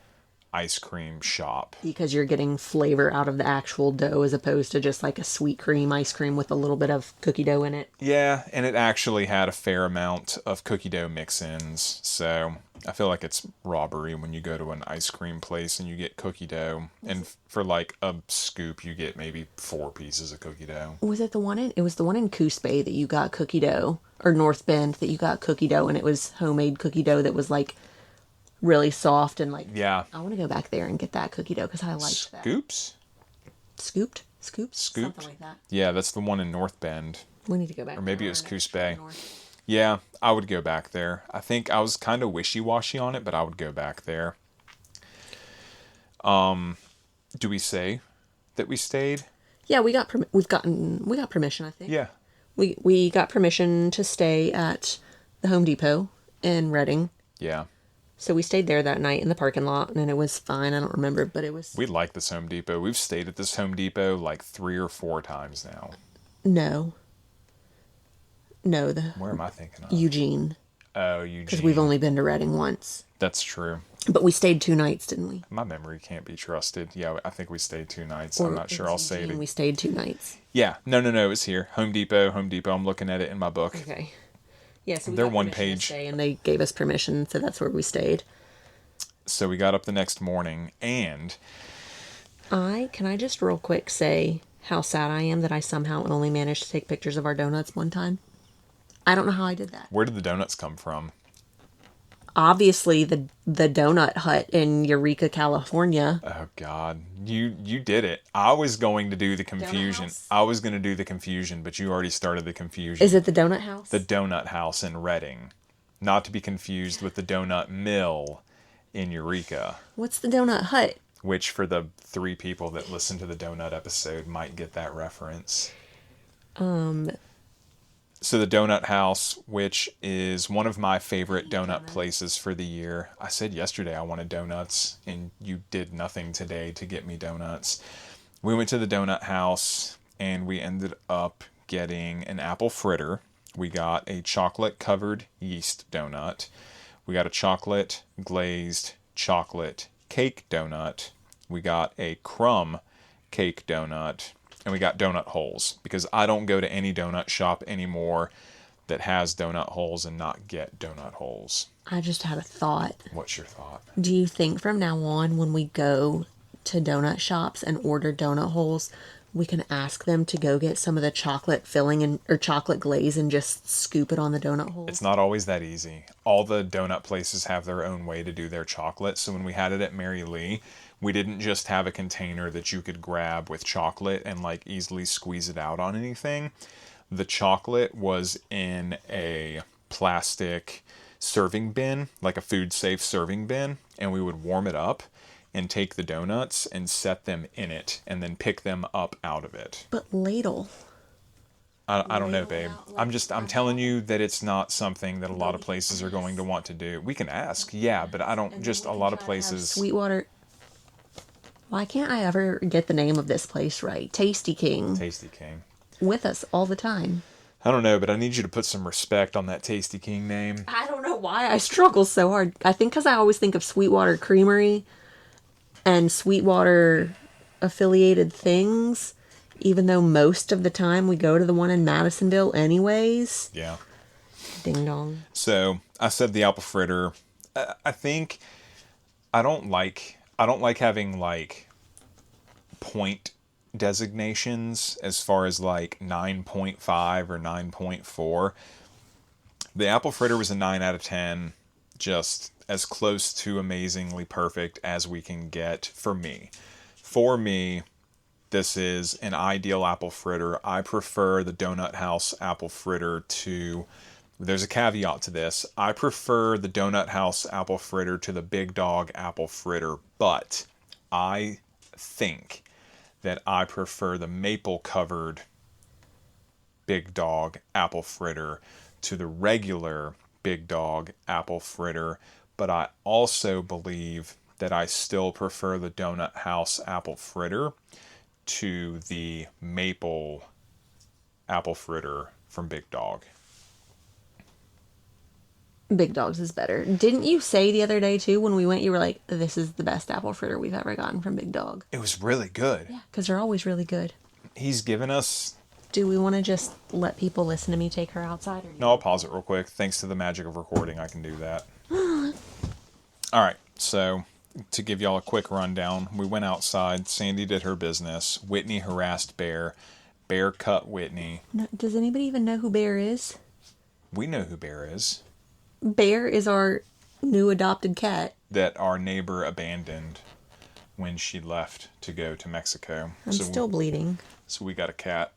ice cream shop. Because you're getting flavor out of the actual dough as opposed to just like a sweet cream ice cream with a little bit of cookie dough in it. Yeah, and it actually had a fair amount of cookie dough mix-ins, so I feel like it's robbery when you go to an ice cream place and you get cookie dough, and for like a scoop you get maybe 4 pieces of cookie dough. Was it the one in? It was the one in Coos Bay that you got cookie dough, or North Bend that you got cookie dough, and it was homemade cookie dough that was like really soft and like. Yeah. I want to go back there and get that cookie dough because I liked that. Scoops? Scooped, scoops, Scooped? something like that. Yeah, that's the one in North Bend. We need to go back. Or maybe there it was next Coos trip Bay. north. Yeah, I would go back there. I think I was kind of wishy-washy on it, but I would go back there. Do we say that we stayed? Yeah, we got permission. I think. Yeah. We got permission to stay at the Home Depot in Redding. Yeah. So we stayed there that night in the parking lot, and it was fine. I don't remember, but it was... We like this Home Depot. We've stayed at this Home Depot like 3 or 4 times now. No, Where am I thinking of? Eugene. Oh, Eugene. Because we've only been to Redding once. That's true. But we stayed 2 nights, didn't we? My memory can't be trusted. Yeah, I think we stayed 2 nights. Or I'm not sure it I'll was say Eugene, it. We stayed 2 nights. Yeah, no, it was here. Home Depot. I'm looking at it in my book. Okay. Yeah, so we They're got one permission to page. stay, and they gave us permission, so that's where we stayed. So we got up the next morning, and Can I just real quick say how sad I am that I somehow only managed to take pictures of our donuts one time? I don't know how I did that. where did the donuts come from? Obviously, the donut hut in Eureka, California. Oh God, you did it. I was going to do the confusion. House? I was going to do the confusion, but you already started the confusion. Is it the donut house? The donut house in Redding, not to be confused with the donut mill in Eureka, What's the donut hut? which for the 3 people that listen to the donut episode might get that reference. So the donut house, which is one of my favorite donut places for the year. I said yesterday I wanted donuts, and you did nothing today to get me donuts. We went to the donut house, and we ended up getting an apple fritter. We got a chocolate covered yeast donut. We got a chocolate glazed chocolate cake donut. We got a crumb cake donut. And we got donut holes, because I don't go to any donut shop anymore that has donut holes and not get donut holes. I just had a thought. What's your thought? Do you think from now on, when we go to donut shops and order donut holes, we can ask them to go get some of the chocolate filling or chocolate glaze and just scoop it on the donut hole? It's not always that easy. All the donut places have their own way to do their chocolate. So when we had it at Mary Lee, we didn't just have a container that you could grab with chocolate and like easily squeeze it out on anything. The chocolate was in a plastic serving bin, like a food safe serving bin, and we would warm it up and take the donuts and set them in it and then pick them up out of it. But ladle. I don't know, babe. I'm telling you that it's not something that a lot of places are going to want to do. We can ask, yeah, but I don't, just a lot of places. Sweetwater. Why can't I ever get the name of this place right? Tasty King. Tasty King. With us all the time. I don't know, but I need you to put some respect on that Tasty King name. I don't know why I struggle so hard. I think because I always think of Sweetwater Creamery and Sweetwater affiliated things, even though most of the time we go to the one in Madisonville anyways. Yeah. Ding dong. So I said the apple fritter. I think I don't like having like point designations as far as like 9.5 or 9.4. The apple fritter was a 9 out of 10, just as close to amazingly perfect as we can get for me. For me, this is an ideal apple fritter. I prefer the Donut House apple fritter to... There's a caveat to this. I prefer the Donut House apple fritter to the Big Dog apple fritter, but I think that I prefer the maple covered Big Dog apple fritter to the regular Big Dog apple fritter, but I also believe that I still prefer the Donut House apple fritter to the maple apple fritter from Big Dog. Big Dog's is better. Didn't you say the other day too when we went? You were like, "This is the best apple fritter we've ever gotten from Big Dog." It was really good. Yeah, because they're always really good. He's given us... Do we want to just let people listen to me take her outside? Or No, I'll pause it real quick. Thanks to the magic of recording, I can do that. All right, so to give y'all a quick rundown, we went outside. Sandy did her business. Whitney harassed Bear. Bear cut Whitney. No, does anybody even know who Bear is? We know who Bear is. Bear is our new adopted cat. That our neighbor abandoned when she left to go to Mexico. I'm still bleeding. So we got a cat.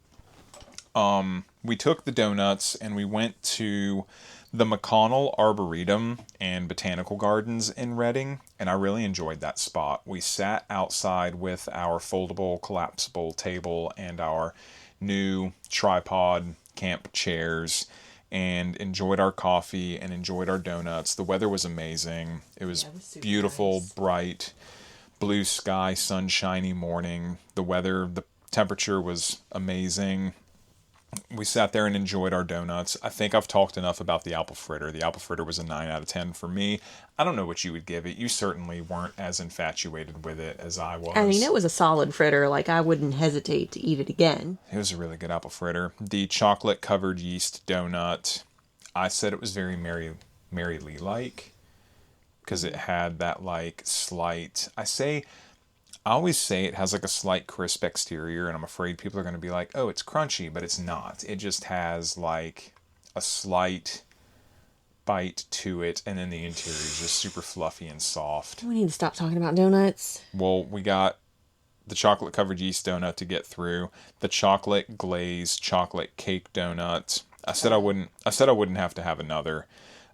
We took the donuts and we went to the McConnell Arboretum and Botanical Gardens in Redding, and I really enjoyed that spot. We sat outside with our foldable, collapsible table and our new tripod camp chairs and enjoyed our coffee and enjoyed our donuts. The weather was amazing. It was beautiful, nice. Bright, blue sky, sunshiny morning. The temperature was amazing. We sat there and enjoyed our donuts. I think I've talked enough about the apple fritter. The apple fritter was a 9 out of 10 for me. I don't know what you would give it. You certainly weren't as infatuated with it as I was. I mean, it was a solid fritter. Like, I wouldn't hesitate to eat it again. It was a really good apple fritter. The chocolate-covered yeast donut, I said it was very Mary Lee-like because it had that, like, slight... I always say it has like a slight crisp exterior, and I'm afraid people are going to be like, oh, it's crunchy, but it's not. It just has like a slight bite to it, and then the interior is just super fluffy and soft. We need to stop talking about donuts. Well, we got the chocolate covered yeast donut to get through, the chocolate glazed chocolate cake donut. I said I wouldn't have to have another.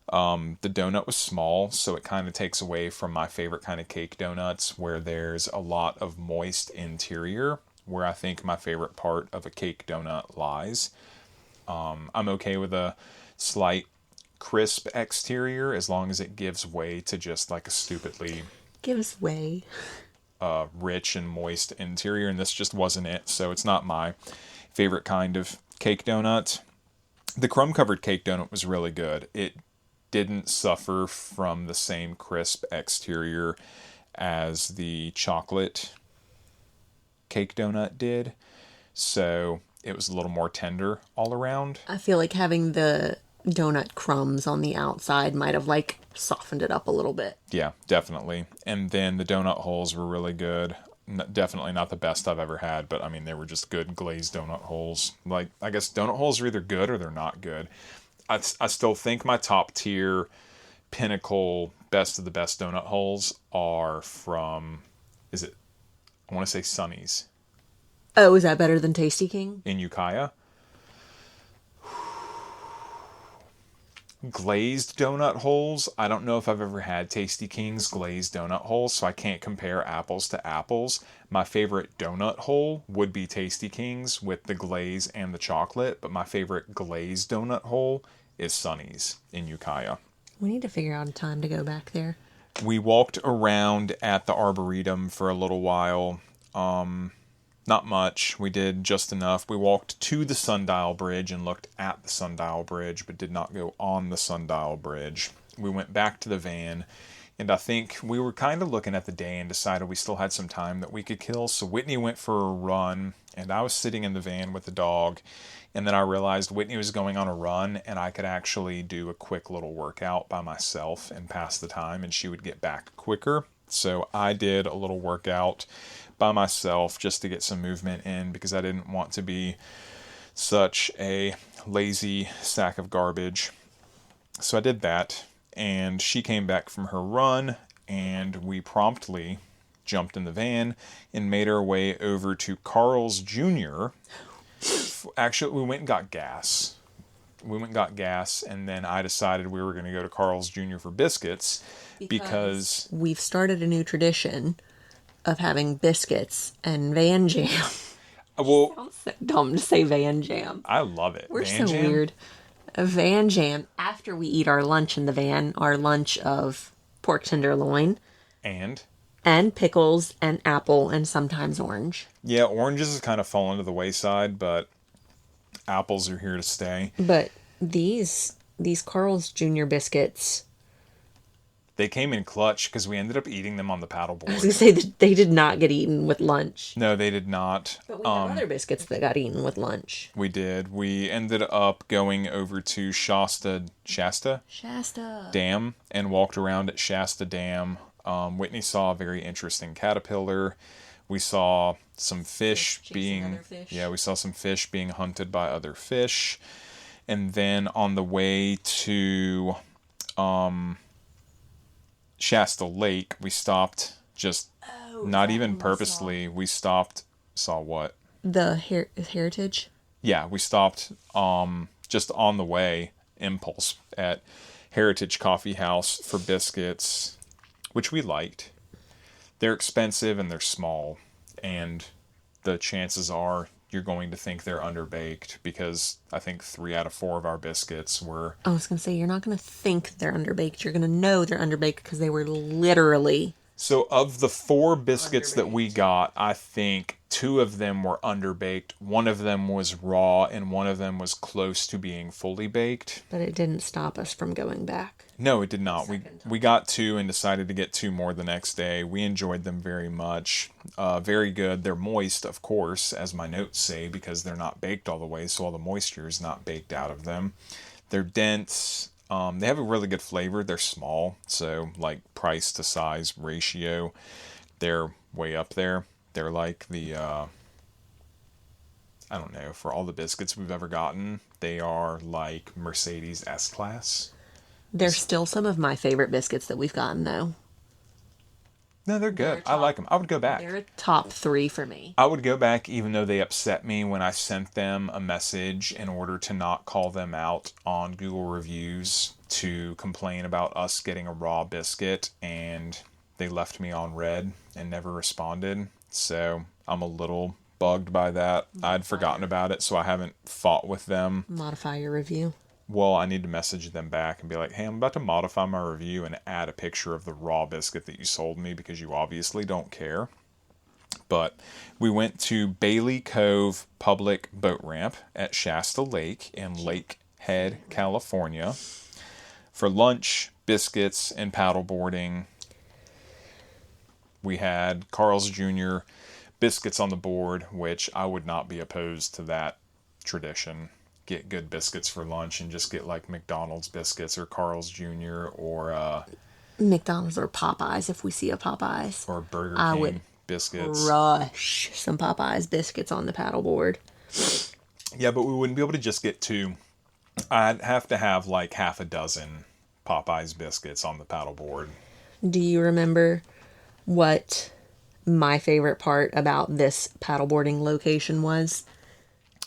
The donut was small, so it kind of takes away from my favorite kind of cake donuts where there's a lot of moist interior, where I think my favorite part of a cake donut lies. I'm okay with a slight crisp exterior as long as it gives way to just like a stupidly... Gives way. Rich and moist interior, and this just wasn't it, so it's not my favorite kind of cake donut. The crumb-covered cake donut was really good. It didn't suffer from the same crisp exterior as the chocolate cake donut did, so it was a little more tender all around. I feel like having the donut crumbs on the outside might have like softened it up a little bit. Yeah, definitely. And then the donut holes were really good. Definitely not the best I've ever had, but I mean, they were just good glazed donut holes. Like, I guess donut holes are either good or they're not good. I still think my top tier pinnacle best of the best donut holes are from, I want to say Sonny's. Oh, is that better than Tasty King? In Ukiah. Glazed donut holes. I don't know if I've ever had Tasty King's glazed donut holes, so I can't compare apples to apples. My favorite donut hole would be Tasty King's with the glaze and the chocolate, but my favorite glazed donut hole is Sonny's in Ukiah. We need to figure out a time to go back there. We walked around at the Arboretum for a little while. Not much. We did just enough. We walked to the Sundial Bridge and looked at the Sundial Bridge, but did not go on the Sundial Bridge. We went back to the van, and I think we were kind of looking at the day and decided we still had some time that we could kill. So Whitney went for a run, and I was sitting in the van with the dog, and then I realized Whitney was going on a run, and I could actually do a quick little workout by myself and pass the time, and she would get back quicker. So I did a little workout by myself just to get some movement in because I didn't want to be such a lazy sack of garbage. So I did that, and she came back from her run, and we promptly jumped in the van and made our way over to Carl's Jr. Actually, we went and got gas. And then I decided we were going to go to Carl's Jr. for biscuits because we've started a new tradition of having biscuits and Van Jam. Well, Sounds so dumb to say Van Jam. I love it. We're Van so Jam? Weird. A Van Jam after we eat our lunch in the van, our lunch of pork tenderloin. And And pickles and apple and sometimes orange. Yeah, oranges has kind of fallen to the wayside, but apples are here to stay. But these Carl's Jr. biscuits, They came in clutch because we ended up eating them on the I was paddleboard. gonna say that they did not get eaten with lunch. No, they did not. But we have other biscuits that got eaten with lunch. We did. We ended up going over to Shasta Dam and walked around at Shasta Dam. Whitney saw a very interesting caterpillar. We saw some fish chasing being other fish. Yeah, we saw some fish being hunted by other fish. And then on the way to Shasta Lake, we stopped just not even purposely. We stopped. Saw what? The heritage. Yeah, we stopped just on the way, impulse, at Heritage Coffee House for biscuits, which we liked. They're expensive and they're small, and the chances are you're going to think they're underbaked because I think 3 out of 4 of our biscuits were. I was gonna say you're not gonna think they're underbaked. You're gonna know they're underbaked because they were literally. So of the 4 biscuits that we got, I think 2 of them were underbaked. One of them was raw, and one of them was close to being fully baked. But it didn't stop us from going back. No, it did not. We got 2 and decided to get 2 more the next day. We enjoyed them very much. Very good. They're moist, of course, as my notes say, because they're not baked all the way, so all the moisture is not baked out of them. They're dense. They have a really good flavor. They're small, so like price to size ratio, they're way up there. They're like the, I don't know, for all the biscuits we've ever gotten, they are like Mercedes S-Class. They're still some of my favorite biscuits that we've gotten, though. No, they're good. I like them. I would go back. They're a top 3 for me. I would go back even though they upset me when I sent them a message in order to not call them out on Google reviews to complain about us getting a raw biscuit, and they left me on red and never responded. So I'm a little bugged by that. I'd forgotten about it, so I haven't fought with them. Modify your review. Well, I need to message them back and be like, hey, I'm about to modify my review and add a picture of the raw biscuit that you sold me because you obviously don't care. But we went to Bailey Cove Public Boat Ramp at Shasta Lake in Lakehead, California for lunch, biscuits, and paddleboarding. We had Carl's Jr. biscuits on the board, which I would not be opposed to that tradition. Get good biscuits for lunch and just get like McDonald's biscuits or Carl's Jr. or McDonald's or Popeyes if we see a Popeyes. Or Burger King would biscuits. Rush some Popeyes biscuits on the paddleboard. Yeah, but we wouldn't be able to just get 2. I'd have to have like half a dozen Popeyes biscuits on the paddleboard. Do you remember what my favorite part about this paddleboarding location was?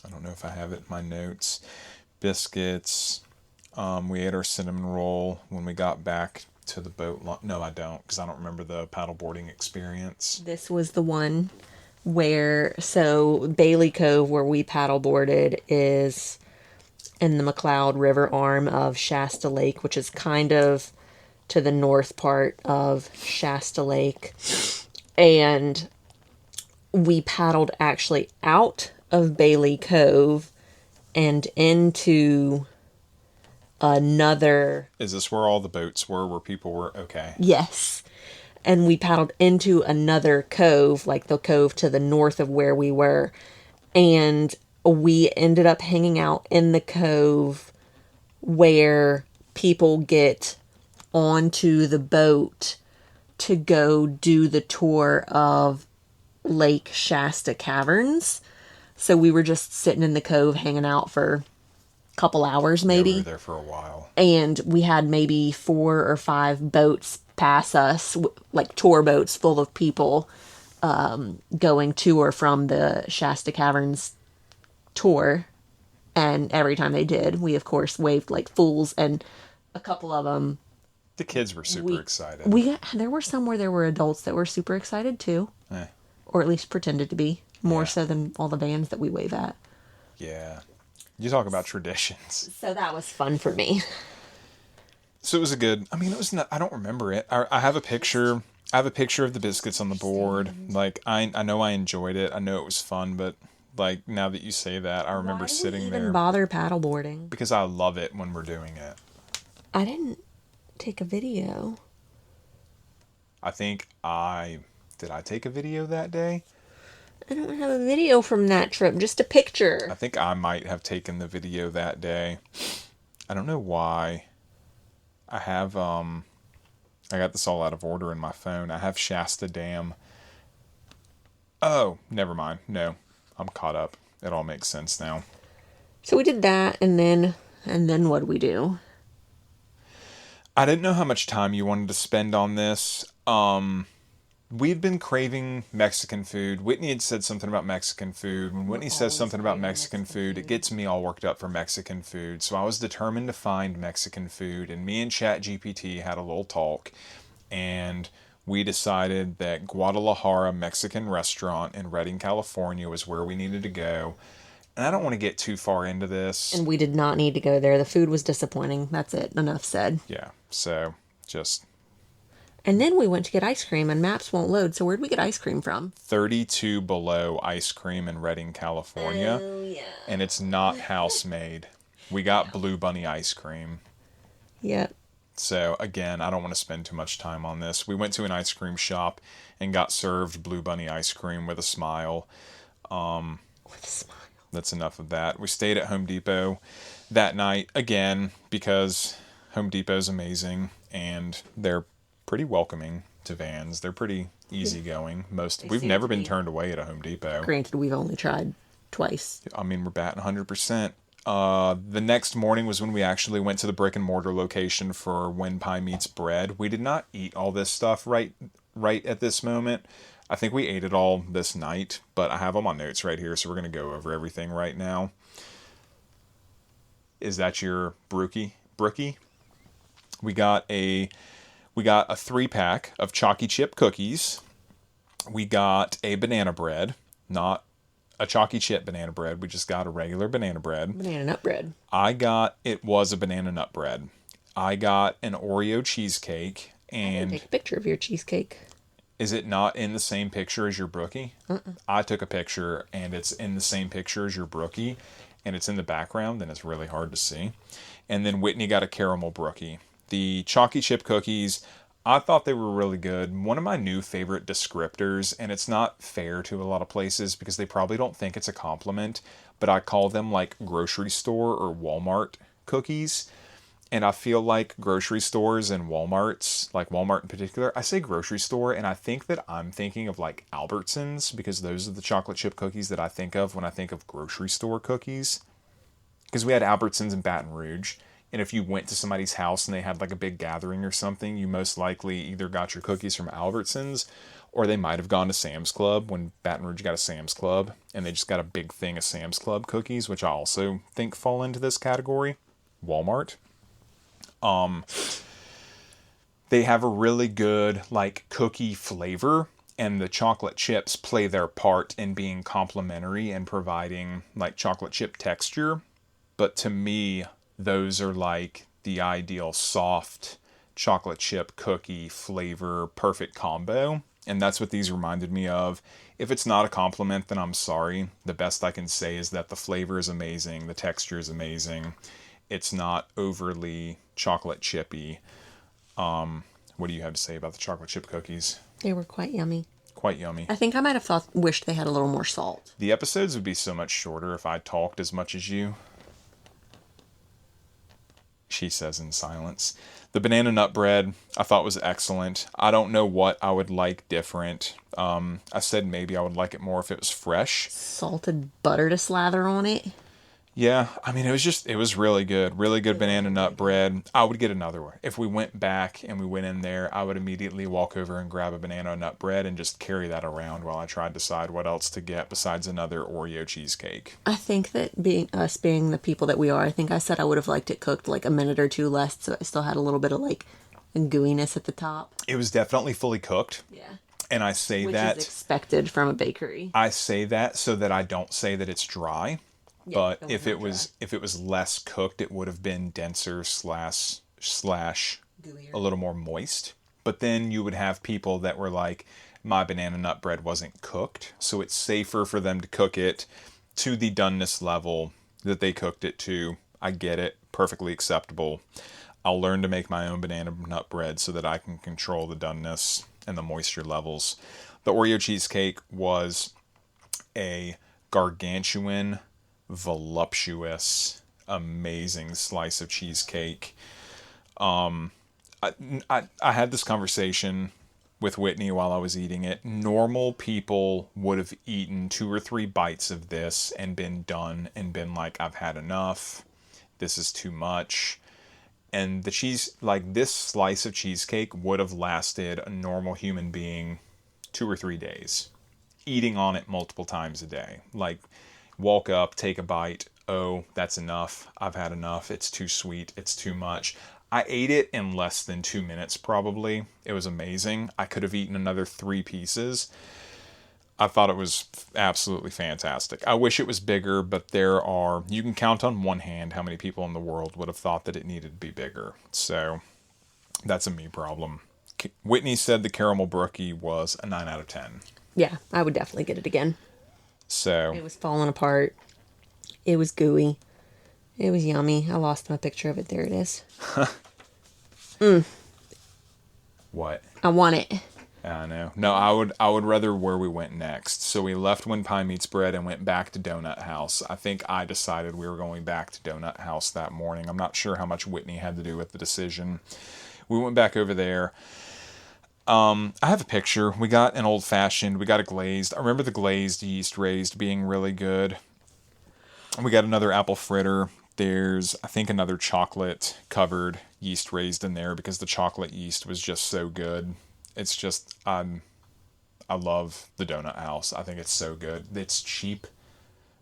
I don't know if I have it in my notes. Biscuits. We ate our cinnamon roll when we got back to the boat. No, I don't, because I don't remember the paddleboarding experience. This was the one where, so Bailey Cove, where we paddleboarded, is in the McLeod River arm of Shasta Lake, which is kind of to the north part of Shasta Lake. And we paddled actually out of Bailey Cove and into another. Is this where all the boats were, where people were? Okay. Yes. And we paddled into another cove, like the cove to the north of where we were. And we ended up hanging out in the cove where people get onto the boat to go do the tour of Lake Shasta Caverns. So we were just sitting in the cove hanging out for a couple hours maybe. Yeah, we were there for a while. And we had maybe 4 or 5 boats pass us, like tour boats full of people going to or from the Shasta Caverns tour. And every time they did, we of course waved like fools, and a couple of them. The kids were super excited. There were some where there were adults that were super excited too. Or at least pretended to be. More so than all the bands that we wave at. Yeah. You talk about traditions. So that was fun for me. So it was it was not, I don't remember it. I have a picture I have a picture of the biscuits on the board. Like, I know I enjoyed it. I know it was fun, but like now that you say that, I remember Why do we sitting even there bother paddleboarding? because I love it when we're doing it. I didn't take a video. I think did I take a video that day? I don't have a video from that trip, just a picture. I think I might have taken the video that day. I don't know why. I have I got this all out of order in my phone. I have Shasta Dam. Oh, never mind. No, I'm caught up. It all makes sense now. So we did that, and then what did we do? I didn't know how much time you wanted to spend on this. We've been craving Mexican food. Whitney had said something about Mexican food. When Whitney says something about Mexican food, it gets me all worked up for Mexican food. So I was determined to find Mexican food, and me and ChatGPT had a little talk, and we decided that Guadalajara Mexican restaurant in Redding, California was where we needed to go. And I don't want to get too far into this. And we did not need to go there. The food was disappointing. That's it. Enough said. Yeah, so just... And then we went to get ice cream, and maps won't load. So where'd we get ice cream from? 32 Below ice cream in Redding, California. Oh, yeah. And it's not house made. We got Blue Bunny ice cream. Yep. So again, I don't want to spend too much time on this. We went to an ice cream shop and got served Blue Bunny ice cream with a smile. With a smile. That's enough of that. We stayed at Home Depot that night again because Home Depot's amazing and they're pretty welcoming to vans. They're pretty easygoing. We've never been turned away at a Home Depot. Granted, we've only tried twice. I mean, we're batting 100%. The next morning was when we actually went to the brick and mortar location for When Pie Meets Bread. We did not eat all this stuff right at this moment. I think we ate it all this night, but I have all my notes right here, so we're going to go over everything right now. Is that your brookie? We got a 3-pack of chalky chip cookies. We got a banana bread, not a chalky chip banana bread. We just got a regular banana bread. Banana nut bread. It was a banana nut bread. I got an Oreo cheesecake. And take a picture of your cheesecake. Is it not in the same picture as your brookie? I took a picture and it's in the same picture as your brookie and it's in the background and it's really hard to see. And then Whitney got a caramel brookie. The chalky chip cookies, I thought they were really good. One of my new favorite descriptors, and it's not fair to a lot of places because they probably don't think it's a compliment, but I call them like grocery store or Walmart cookies. And I feel like grocery stores and Walmarts, like Walmart in particular, I say grocery store and I think that I'm thinking of like Albertsons because those are the chocolate chip cookies that I think of when I think of grocery store cookies. Because we had Albertsons in Baton Rouge. And if you went to somebody's house and they had like a big gathering or something, you most likely either got your cookies from Albertsons or they might have gone to Sam's Club when Baton Rouge got a Sam's Club and they just got a big thing of Sam's Club cookies, which I also think fall into this category. Walmart. They have a really good like cookie flavor and the chocolate chips play their part in being complementary and providing like chocolate chip texture. But to me, those are like the ideal soft chocolate chip cookie flavor perfect combo. And that's what these reminded me of. If it's not a compliment, then I'm sorry. The best I can say is that the flavor is amazing. The texture is amazing. It's not overly chocolate chippy. What do you have to say about the chocolate chip cookies? They were quite yummy. Quite yummy. I think I might have wished they had a little more salt. The episodes would be so much shorter if I talked as much as you. She says in silence. The banana nut bread I thought was excellent. I don't know what I would like different. I said maybe I would like it more if it was fresh. Salted butter to slather on it. Yeah, I mean, it was really good. Really good banana nut bread. I would get another one. If we went back and we went in there, I would immediately walk over and grab a banana nut bread and just carry that around while I tried to decide what else to get besides another Oreo cheesecake. I think that being the people that we are, I think I said I would have liked it cooked like a minute or two less so it still had a little bit of like gooiness at the top. It was definitely fully cooked. Yeah. And I say Which that... is expected from a bakery. I say that so that I don't say that it's dry. Yeah, but if it was less cooked, it would have been denser slash gooier. A little more moist. But then you would have people that were like, my banana nut bread wasn't cooked, so it's safer for them to cook it to the doneness level that they cooked it to. I get it. Perfectly acceptable. I'll learn to make my own banana nut bread so that I can control the doneness and the moisture levels. The Oreo cheesecake was a gargantuan, voluptuous, amazing slice of cheesecake. I had this conversation with Whitney while I was eating it. Normal people would have eaten 2 or 3 bites of this and been done and been like, I've had enough. This is too much. And the cheese, like this slice of cheesecake would have lasted a normal human being 2 or 3 days. Eating on it multiple times a day. Like, walk up, take a bite. Oh, that's enough. I've had enough. It's too sweet. It's too much. I ate it in less than 2 minutes, probably. It was amazing. I could have eaten another 3 pieces. I thought it was absolutely fantastic. I wish it was bigger, but you can count on one hand how many people in the world would have thought that it needed to be bigger. So, that's a me problem. Whitney said the caramel brookie was a 9 out of 10. Yeah, I would definitely get it again. So it was falling apart. It was gooey. It was yummy. I lost my picture of it. There it is. What? I want it. I know. No, I would rather where we went next. So we left When Pie Meets Bread and went back to Donut House. I think I decided we were going back to Donut House that morning. I'm not sure how much Whitney had to do with the decision. We went back over there. I have a picture. We got an old fashioned. We got a glazed. I remember the glazed yeast raised being really good. We got another apple fritter. There's, I think, another chocolate covered yeast raised in there because the chocolate yeast was just so good. It's just, I love the Donut House. I think it's so good. It's cheap.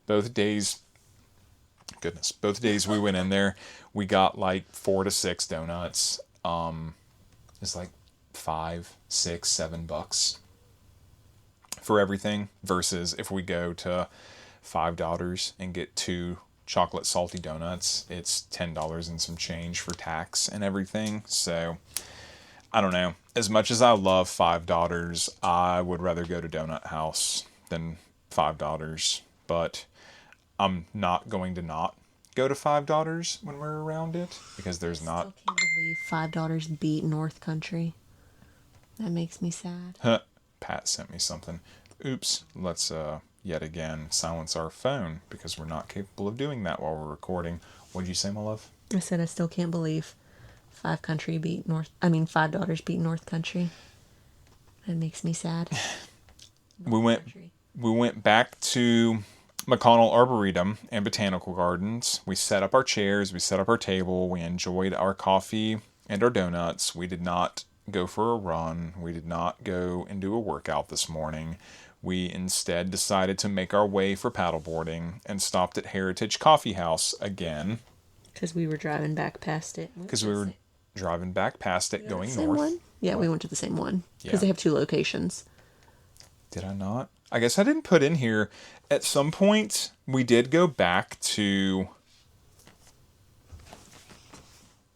Both days we went in there, we got like 4 to 6 donuts. It's like $5, $6, $7 for everything, versus if we go to $5 and get 2 chocolate salty donuts, it's $10 and some change for tax and everything. So I don't know. As much as I love $5, I would rather go to Donut House than $5. But I'm not going to not go to $5 when we're around it, because there's not. I still can't believe $5 beat North Country. That makes me sad. Pat sent me something. Oops. Let's yet again silence our phone because we're not capable of doing that while we're recording. What did you say, my love? I said I still can't believe $5 beat North Country. That makes me sad. We went back to McConnell Arboretum and Botanical Gardens. We set up our chairs, we set up our table, we enjoyed our coffee and our donuts. We did not go for a run. We did not go and do a workout this morning. We instead decided to make our way for paddleboarding and stopped at Heritage Coffee House again. Because we were driving back past it. Because we were driving back past it going north. One? Yeah, what? We went to the same one. Because they have 2 locations. Did I not? I guess I didn't put in here. At some point, we did go back to...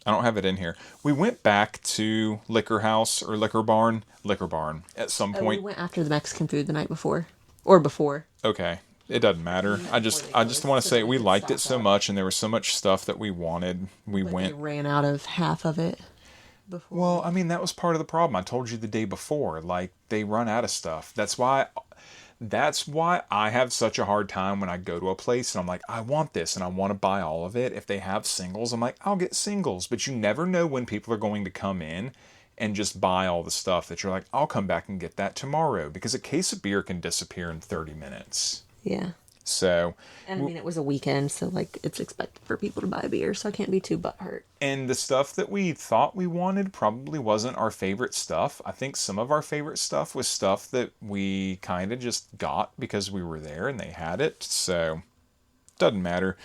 I don't have it in here. We went back to Liquor House or Liquor Barn. Liquor Barn. At some point. We went after the Mexican food the night before. Or before. Okay. It doesn't matter. I just want to say we liked it so much, and there was so much stuff that we wanted. We ran out of half of it before. Well, I mean, that was part of the problem. I told you the day before. Like, they run out of stuff. That's why I have such a hard time when I go to a place and I'm like, I want this and I want to buy all of it. If they have singles, I'm like, I'll get singles. But you never know when people are going to come in and just buy all the stuff that you're like, I'll come back and get that tomorrow. Because a case of beer can disappear in 30 minutes. Yeah. So. And I mean, it was a weekend, so like it's expected for people to buy beer, so I can't be too butthurt. And the stuff that we thought we wanted probably wasn't our favorite stuff. I think some of our favorite stuff was stuff that we kind of just got because we were there and they had it. So, doesn't matter.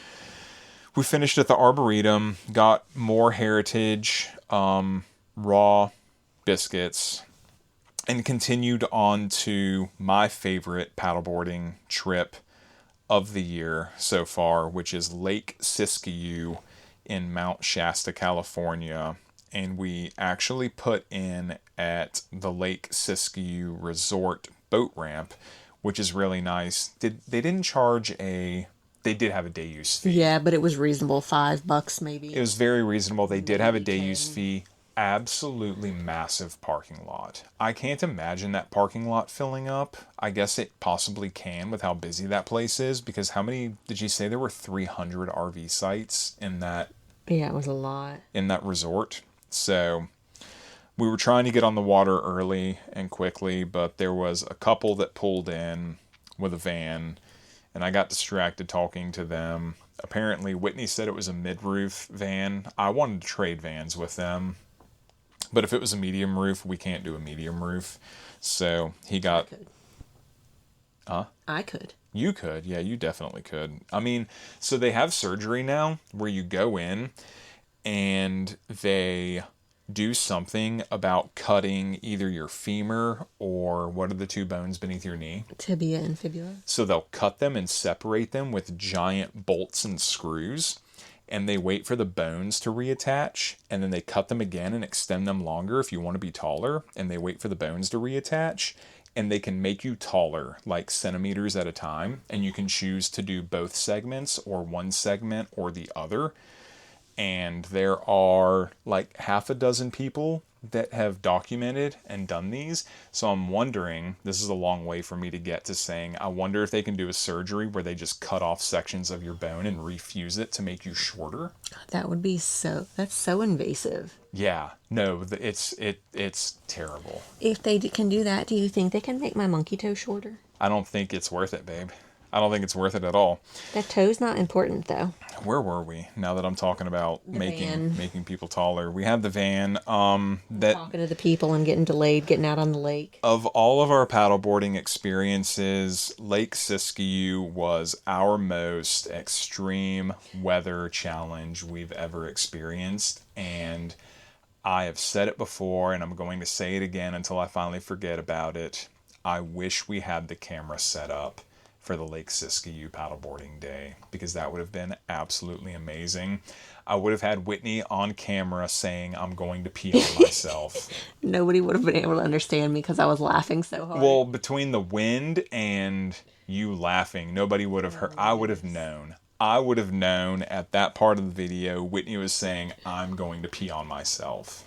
We finished at the Arboretum, got more Heritage, raw biscuits, and continued on to my favorite paddleboarding trip of the year so far, which is Lake Siskiyou in Mount Shasta, California. and we actually put in at the Lake Siskiyou Resort boat ramp, which is really nice. They didn't charge they did have a day use fee. Yeah, but it was reasonable, $5 maybe. It was very reasonable. They did have a Maybe day 10. use fee. Absolutely massive parking lot. I can't imagine that parking lot filling up. I guess it possibly can with how busy that place is, because how many did you say there were? 300 RV sites in that Yeah, it was a lot. resort. So we were trying to get on the water early and quickly, but there was a couple that pulled in with a van, and I got distracted talking to them. Apparently, Whitney said it was a mid-roof van. I wanted to trade vans with them, but if it was a medium roof, we can't do a medium roof. So he got... I could. You could. Yeah, you definitely could. I mean, so they have surgery now where you go in and they do something about cutting either your femur or what are the two bones beneath your knee? Tibia and fibula. So they'll cut them and separate them with giant bolts and screws, and they wait for the bones to reattach, and then they cut them again and extend them longer if you want to be taller, and they wait for the bones to reattach, and they can make you taller like centimeters at a time, and you can choose to do both segments or one segment or the other. And there are like half a dozen people that have documented and done these. So I'm wondering, this is a long way for me to get to saying, I wonder if they can do a surgery where they just cut off sections of your bone and refuse it to make you shorter. That would be that's so invasive. Yeah, no, it's terrible. If they can do that, do you think they can make my monkey toe shorter? I don't think it's worth it, babe. I don't think it's worth it at all. That toe's not important, though. Where were we? Now that I'm talking about The making van. making people taller, we had the van. That Talking to the people and getting delayed, getting out on the lake. of all of our paddleboarding experiences, Lake Siskiyou was our most extreme weather challenge we've ever experienced, and I have said it before, and I'm going to say it again until I finally forget about it. I wish we had the camera set up for the Lake Siskiyou paddleboarding day, because that would have been absolutely amazing. I would have had Whitney on camera saying, I'm going to pee on myself. Nobody would have been able to understand me because I was laughing so hard. Well, between the wind and you laughing, nobody would have heard. I would have known. I would have known at that part of the video, Whitney was saying, I'm going to pee on myself.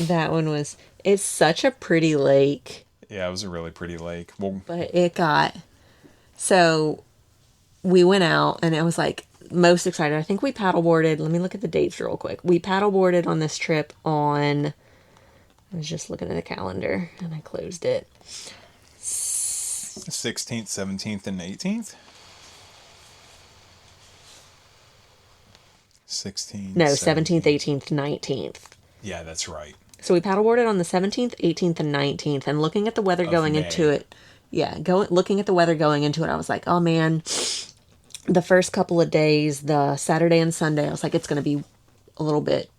That one was... It's such a pretty lake. Yeah, it was a really pretty lake. Well, But it got... So we went out, and I was like most excited. I think we paddleboarded. Let me look at the dates real quick. We paddleboarded on this trip on... I was just looking at the calendar, and I closed it. 16th, 17th, and 18th? 16th. No, 17th, 18th, 19th. Yeah, that's right. So we paddleboarded on the 17th, 18th, and 19th, and looking at the weather going May. into it, looking at the weather going into it, I was like, oh man, the first couple of days, the Saturday and Sunday, I was like, it's going to be a little bit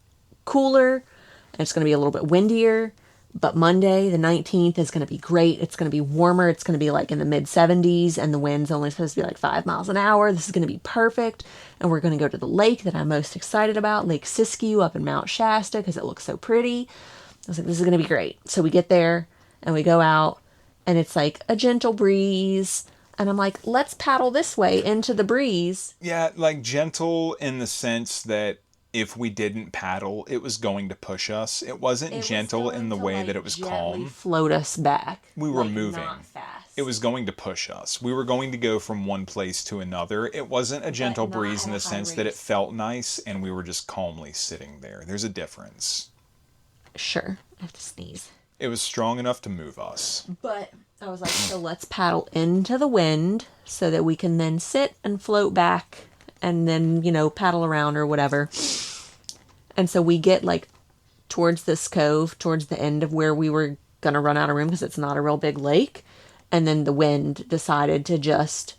cooler, and it's going to be a little bit windier, but Monday, the 19th, is going to be great. It's going to be warmer. It's going to be like in the mid 70s, and the wind's only supposed to be like 5 miles an hour. This is going to be perfect, and we're going to go to the lake that I'm most excited about, Lake Siskiyou up in Mount Shasta, because it looks so pretty. I was like, this is going to be great. So we get there, and we go out, and it's like a gentle breeze. And I'm like, let's paddle this way into the breeze. Yeah, like gentle in the sense that if we didn't paddle, it was going to push us. It wasn't gentle in the way that it was calm. Float us back. We were moving. Not fast. It was going to push us. We were going to go from one place to another. It wasn't a gentle not breeze in at the a sense high that it rate. felt nice and we were just calmly sitting there. There's a difference. Sure, I have to sneeze. It was strong enough to move us. But I was like, so let's paddle into the wind so that we can then sit and float back and then, paddle around or whatever. And so we get like towards this cove, towards the end of where we were going to run out of room because it's not a real big lake. And then the wind decided to just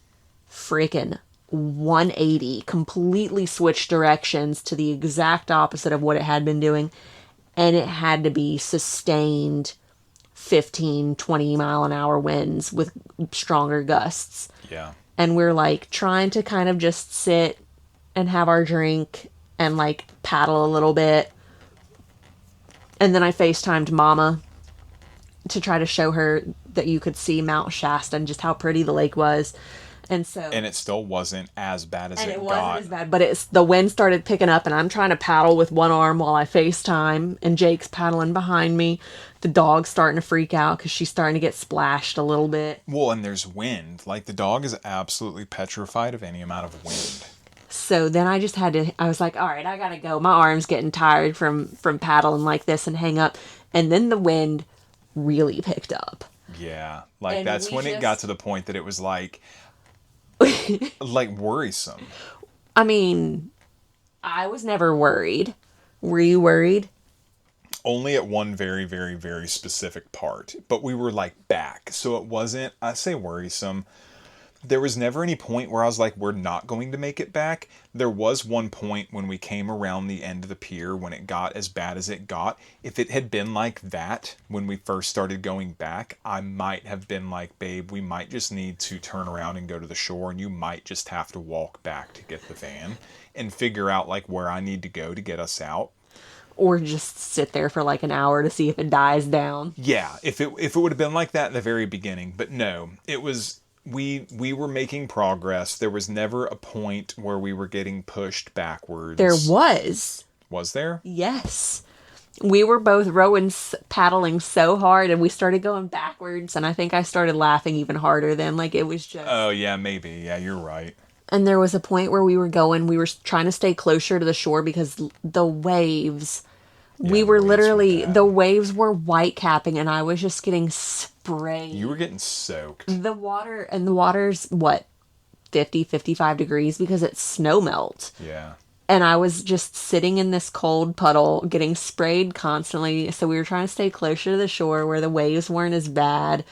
freaking 180, completely switch directions to the exact opposite of what it had been doing. And it had to be sustained 15, 20 mile an hour winds with stronger gusts. Yeah. And we're like trying to kind of just sit and have our drink and like paddle a little bit. And then I FaceTimed Mama to try to show her that you could see Mount Shasta and just how pretty the lake was. And so, And it still wasn't as bad as and it it wasn't got. as bad, but it's the wind started picking up, and I'm trying to paddle with one arm while I FaceTime, and Jake's paddling behind me. The dog's starting to freak out because she's starting to get splashed a little bit. Well, and there's wind. Like, the dog is absolutely petrified of any amount of wind. So then I just had to, I was like, all right, I gotta go. My arm's getting tired from paddling like this, and hang up. And then the wind really picked up. Yeah, like And that's we when it just- got to the point that it was like worrisome. I mean, I was never worried. Were you worried? Only at one very, very, very specific part, but we were like back, so it wasn't, I say worrisome. There was never any point where I was like, we're not going to make it back. There was one point when we came around the end of the pier when it got as bad as it got. If it had been like that when we first started going back, I might have been like, babe, we might just need to turn around and go to the shore, and you might just have to walk back to get the van and figure out like where I need to go to get us out. Or just sit there for like an hour to see if it dies down? Yeah, if it would have been like that in the very beginning, but no, it was we were making progress. There was never a point where we were getting pushed backwards. There was. Was there? Yes. We were both rowing, paddling so hard, and we started going backwards, and I think I started laughing even harder then. Like, it was just... Oh, yeah, maybe. Yeah, you're right. And there was a point where we were trying to stay closer to the shore because the waves... we the were waves were literally... bad. the waves were white capping, and I was just getting sprayed. You were getting soaked. The water's, what, 50, 55 degrees because it's snow melt. Yeah. And I was just sitting in this cold puddle, getting sprayed constantly. So we were trying to stay closer to the shore where the waves weren't as bad.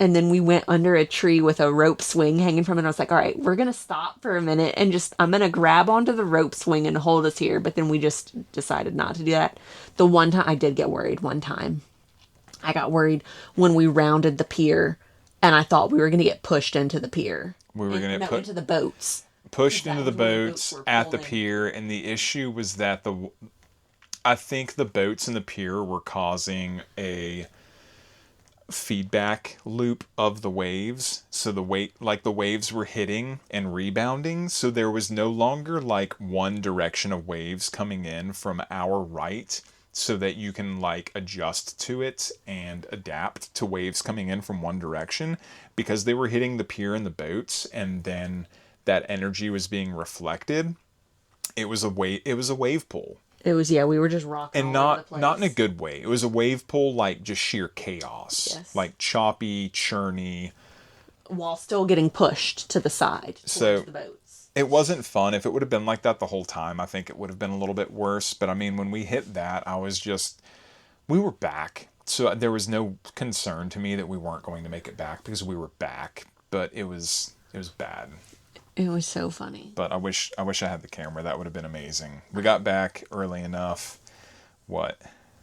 And then we went under a tree with a rope swing hanging from it. And I was like, all right, we're going to stop for a minute and I'm going to grab onto the rope swing and hold us here. But then we just decided not to do that. The one time I did get worried one time. I got worried when we rounded the pier and I thought we were going to get pushed into the pier. We were going to into the boats. pushed into the was where the boats boats were at the pulling. pier, and the issue was that I think the boats in the pier were causing a feedback loop of the waves, so the waves were hitting and rebounding, so there was no longer like one direction of waves coming in from our right, so that you can like adjust to it and adapt to waves coming in from one direction, because they were hitting the pier and the boats, and then that energy was being reflected. It was a wave pool. It was, yeah, we were just rocking And all over the place. not in a good way. It was a wave pool, like just sheer chaos. Yes. Like choppy, churny. While still getting pushed to the side towards So- the boats. It wasn't fun. If it would have been like that the whole time, I think it would have been a little bit worse. But I mean, when we hit that, we were back. So there was no concern to me that we weren't going to make it back because we were back. But it was bad. It was so funny. But I wish I had the camera. That would have been amazing. We got back early enough. What?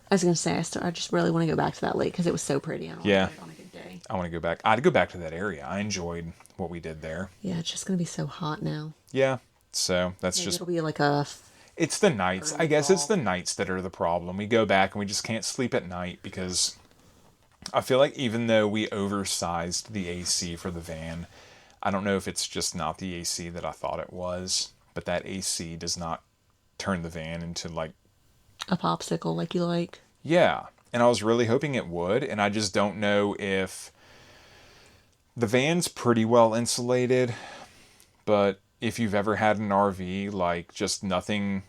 I was going to say, I just really want to go back to that lake because it was so pretty. I don't Yeah. want to on a good day. I want to go back. I'd go back to that area. I enjoyed what we did there. Yeah, it's just going to be so hot now. Yeah. So that's Maybe just, it'll be like a... it's the nights. early I guess it's fall. the nights that are the problem. We go back and we just can't sleep at night because I feel like even though we oversized the AC for the van, I don't know if it's just not the AC that I thought it was, but that AC does not turn the van into like, a popsicle like you like. yeah. And I was really hoping it would, and I just don't know if the van's pretty well insulated, but if you've ever had an RV, like just nothing,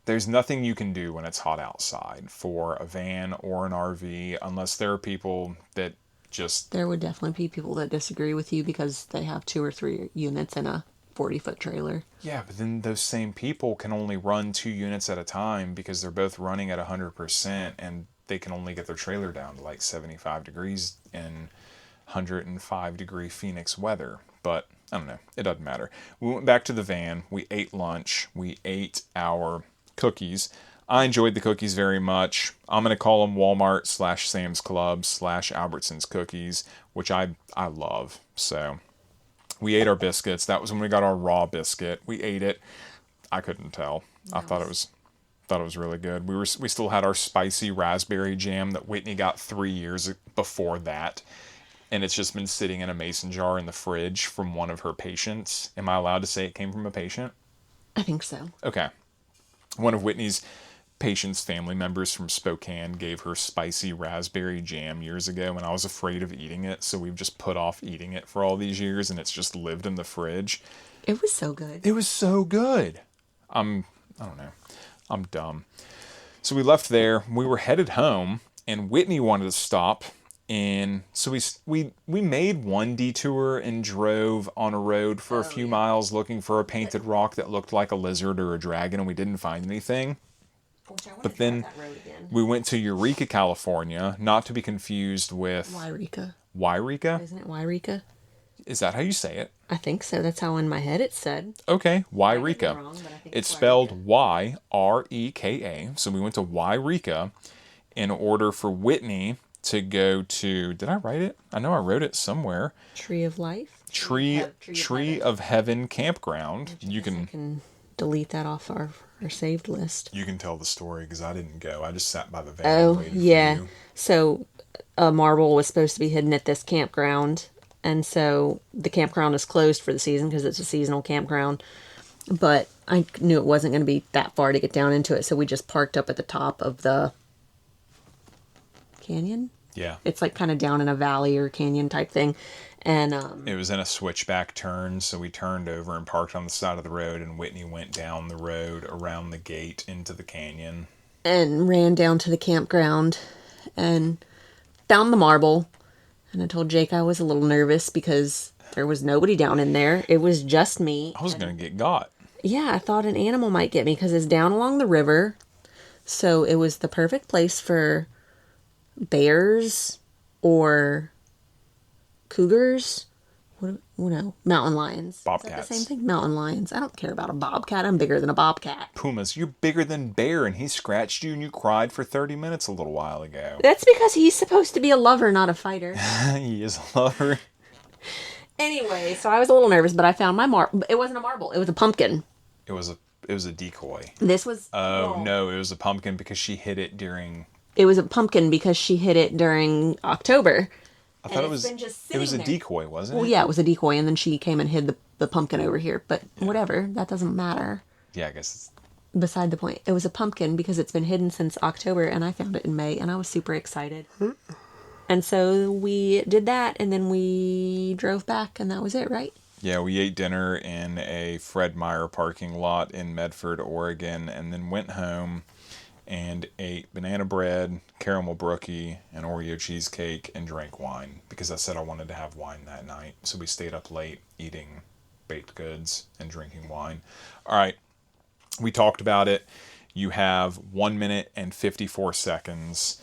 there's nothing you can do when it's hot outside for a van or an RV unless there are people that just, There would definitely be people that disagree with you because they have 2 or 3 units in a 40-foot trailer. yeah, but then those same people can only run 2 units at a time because they're both running at 100% and they can only get their trailer down to like 75 degrees in 105 degree Phoenix weather. But I don't know. It doesn't matter. We went back to the van. We ate lunch. We ate our cookies. I enjoyed the cookies very much. I'm going to call them Walmart / Sam's Club / Albertsons cookies, which I love. So we ate our biscuits. That was when we got our raw biscuit. We ate it. I couldn't tell. I thought it was Thought it was really good. We still had our spicy raspberry jam that Whitney got 3 years before that. And it's just been sitting in a mason jar in the fridge from one of her patients. Am I allowed to say it came from a patient? I think so. Okay. One of Whitney's patient's family members from Spokane gave her spicy raspberry jam years ago, and I was afraid of eating it, so we've just put off eating it for all these years, and it's just lived in the fridge. It was so good. It was so good. I don't know. I'm dumb. So we left there. We were headed home, and Whitney wanted to stop. And so we made one detour and drove on a road for a few miles looking for a painted rock that looked like a lizard or a dragon, and we didn't find anything. But then we went to Eureka, California, not to be confused with... Yreka. Yreka? Isn't it Yreka? Is that how you say it? I think so. That's how in my head it said. Okay, Yreka. It's spelled Yreka. So we went to Yreka in order for Whitney to go to... Did I write it? I know I wrote it somewhere. Tree of Life? Tree of Heaven Campground. I can delete that off our saved list. You can tell the story because I didn't go. I just sat by the van. Oh, yeah. So a marble was supposed to be hidden at this campground. And so the campground is closed for the season because it's a seasonal campground. But I knew it wasn't going to be that far to get down into it. So we just parked up at the top of the canyon. Yeah. It's like kind of down in a valley or canyon type thing. And it was in a switchback turn, so we turned over and parked on the side of the road, and Whitney went down the road around the gate into the canyon. And ran down to the campground and found the marble. And I told Jake I was a little nervous because there was nobody down in there. It was just me. I was going to get got. Yeah, I thought an animal might get me because it's down along the river. So it was the perfect place for bears or cougars. No, mountain lions. Bobcats. Is that the same thing? Mountain lions. I don't care about a bobcat. I'm bigger than a bobcat. Pumas, you're bigger than Bear, and he scratched you and you cried for 30 minutes a little while ago. That's because he's supposed to be a lover, not a fighter. He is a lover. Anyway, so I was a little nervous, but I found my marble. It wasn't a marble. It was a pumpkin. It was a decoy. This was... Oh, no, it was a pumpkin because she hid it during... It was a pumpkin because she hid it during October. I thought it was a decoy, wasn't it? Well, yeah, it was a decoy, and then she came and hid the pumpkin over here. But whatever, that doesn't matter. Yeah, I guess it's... Beside the point. It was a pumpkin because it's been hidden since October, and I found it in May, and I was super excited. And so we did that, and then we drove back, and that was it, right? Yeah, we ate dinner in a Fred Meyer parking lot in Medford, Oregon, and then went home and ate banana bread, caramel brookie, and Oreo cheesecake, and drank wine, because I said I wanted to have wine that night. So we stayed up late eating baked goods and drinking wine. All right, we talked about it. You have 1 minute and 54 seconds.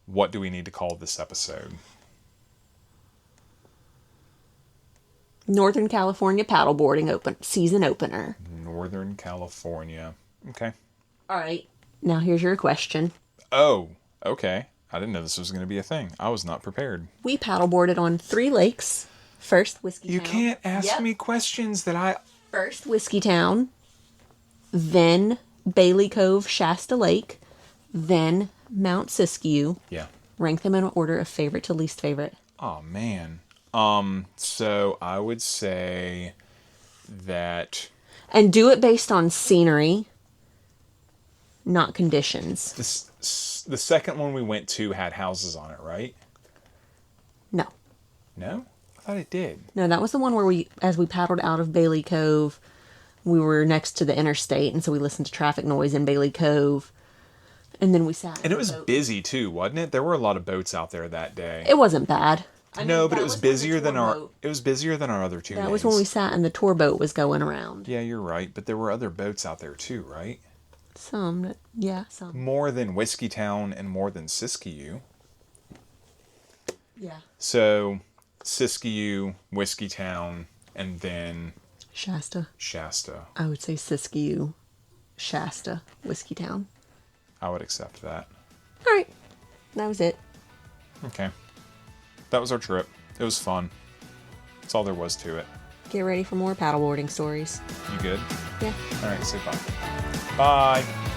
What do we need to call this episode? Northern California paddleboarding season opener. Northern California. Okay. All right. Now here's your question. Oh, okay. I didn't know this was going to be a thing. I was not prepared. We paddleboarded on 3 lakes. First, Whiskeytown. You can't ask me questions that I... First, Whiskeytown. Then, Bailey Cove, Shasta Lake. Then, Mount Siskiyou. Yeah. Rank them in order of favorite to least favorite. Oh, man. So I would say that... And do it based on scenery, not conditions. The second one we went to had houses on it, right? No. No? I thought it did. No, that was the one where as we paddled out of Bailey Cove, we were next to the interstate, and so we listened to traffic noise in Bailey Cove. And then we sat. And it was busy too, wasn't it? There were a lot of boats out there that day. It wasn't bad. No, but it was busier than our other 2 days. That was when we sat and the tour boat was going around. Yeah, you're right, but there were other boats out there too, right? Some. More than Whiskeytown and more than Siskiyou. Yeah. So, Siskiyou, Whiskeytown, and then... Shasta. Shasta. I would say Siskiyou, Shasta, Whiskeytown. I would accept that. All right. That was it. Okay. That was our trip. It was fun. That's all there was to it. Get ready for more paddleboarding stories. You good? Yeah. All right, say bye. Bye.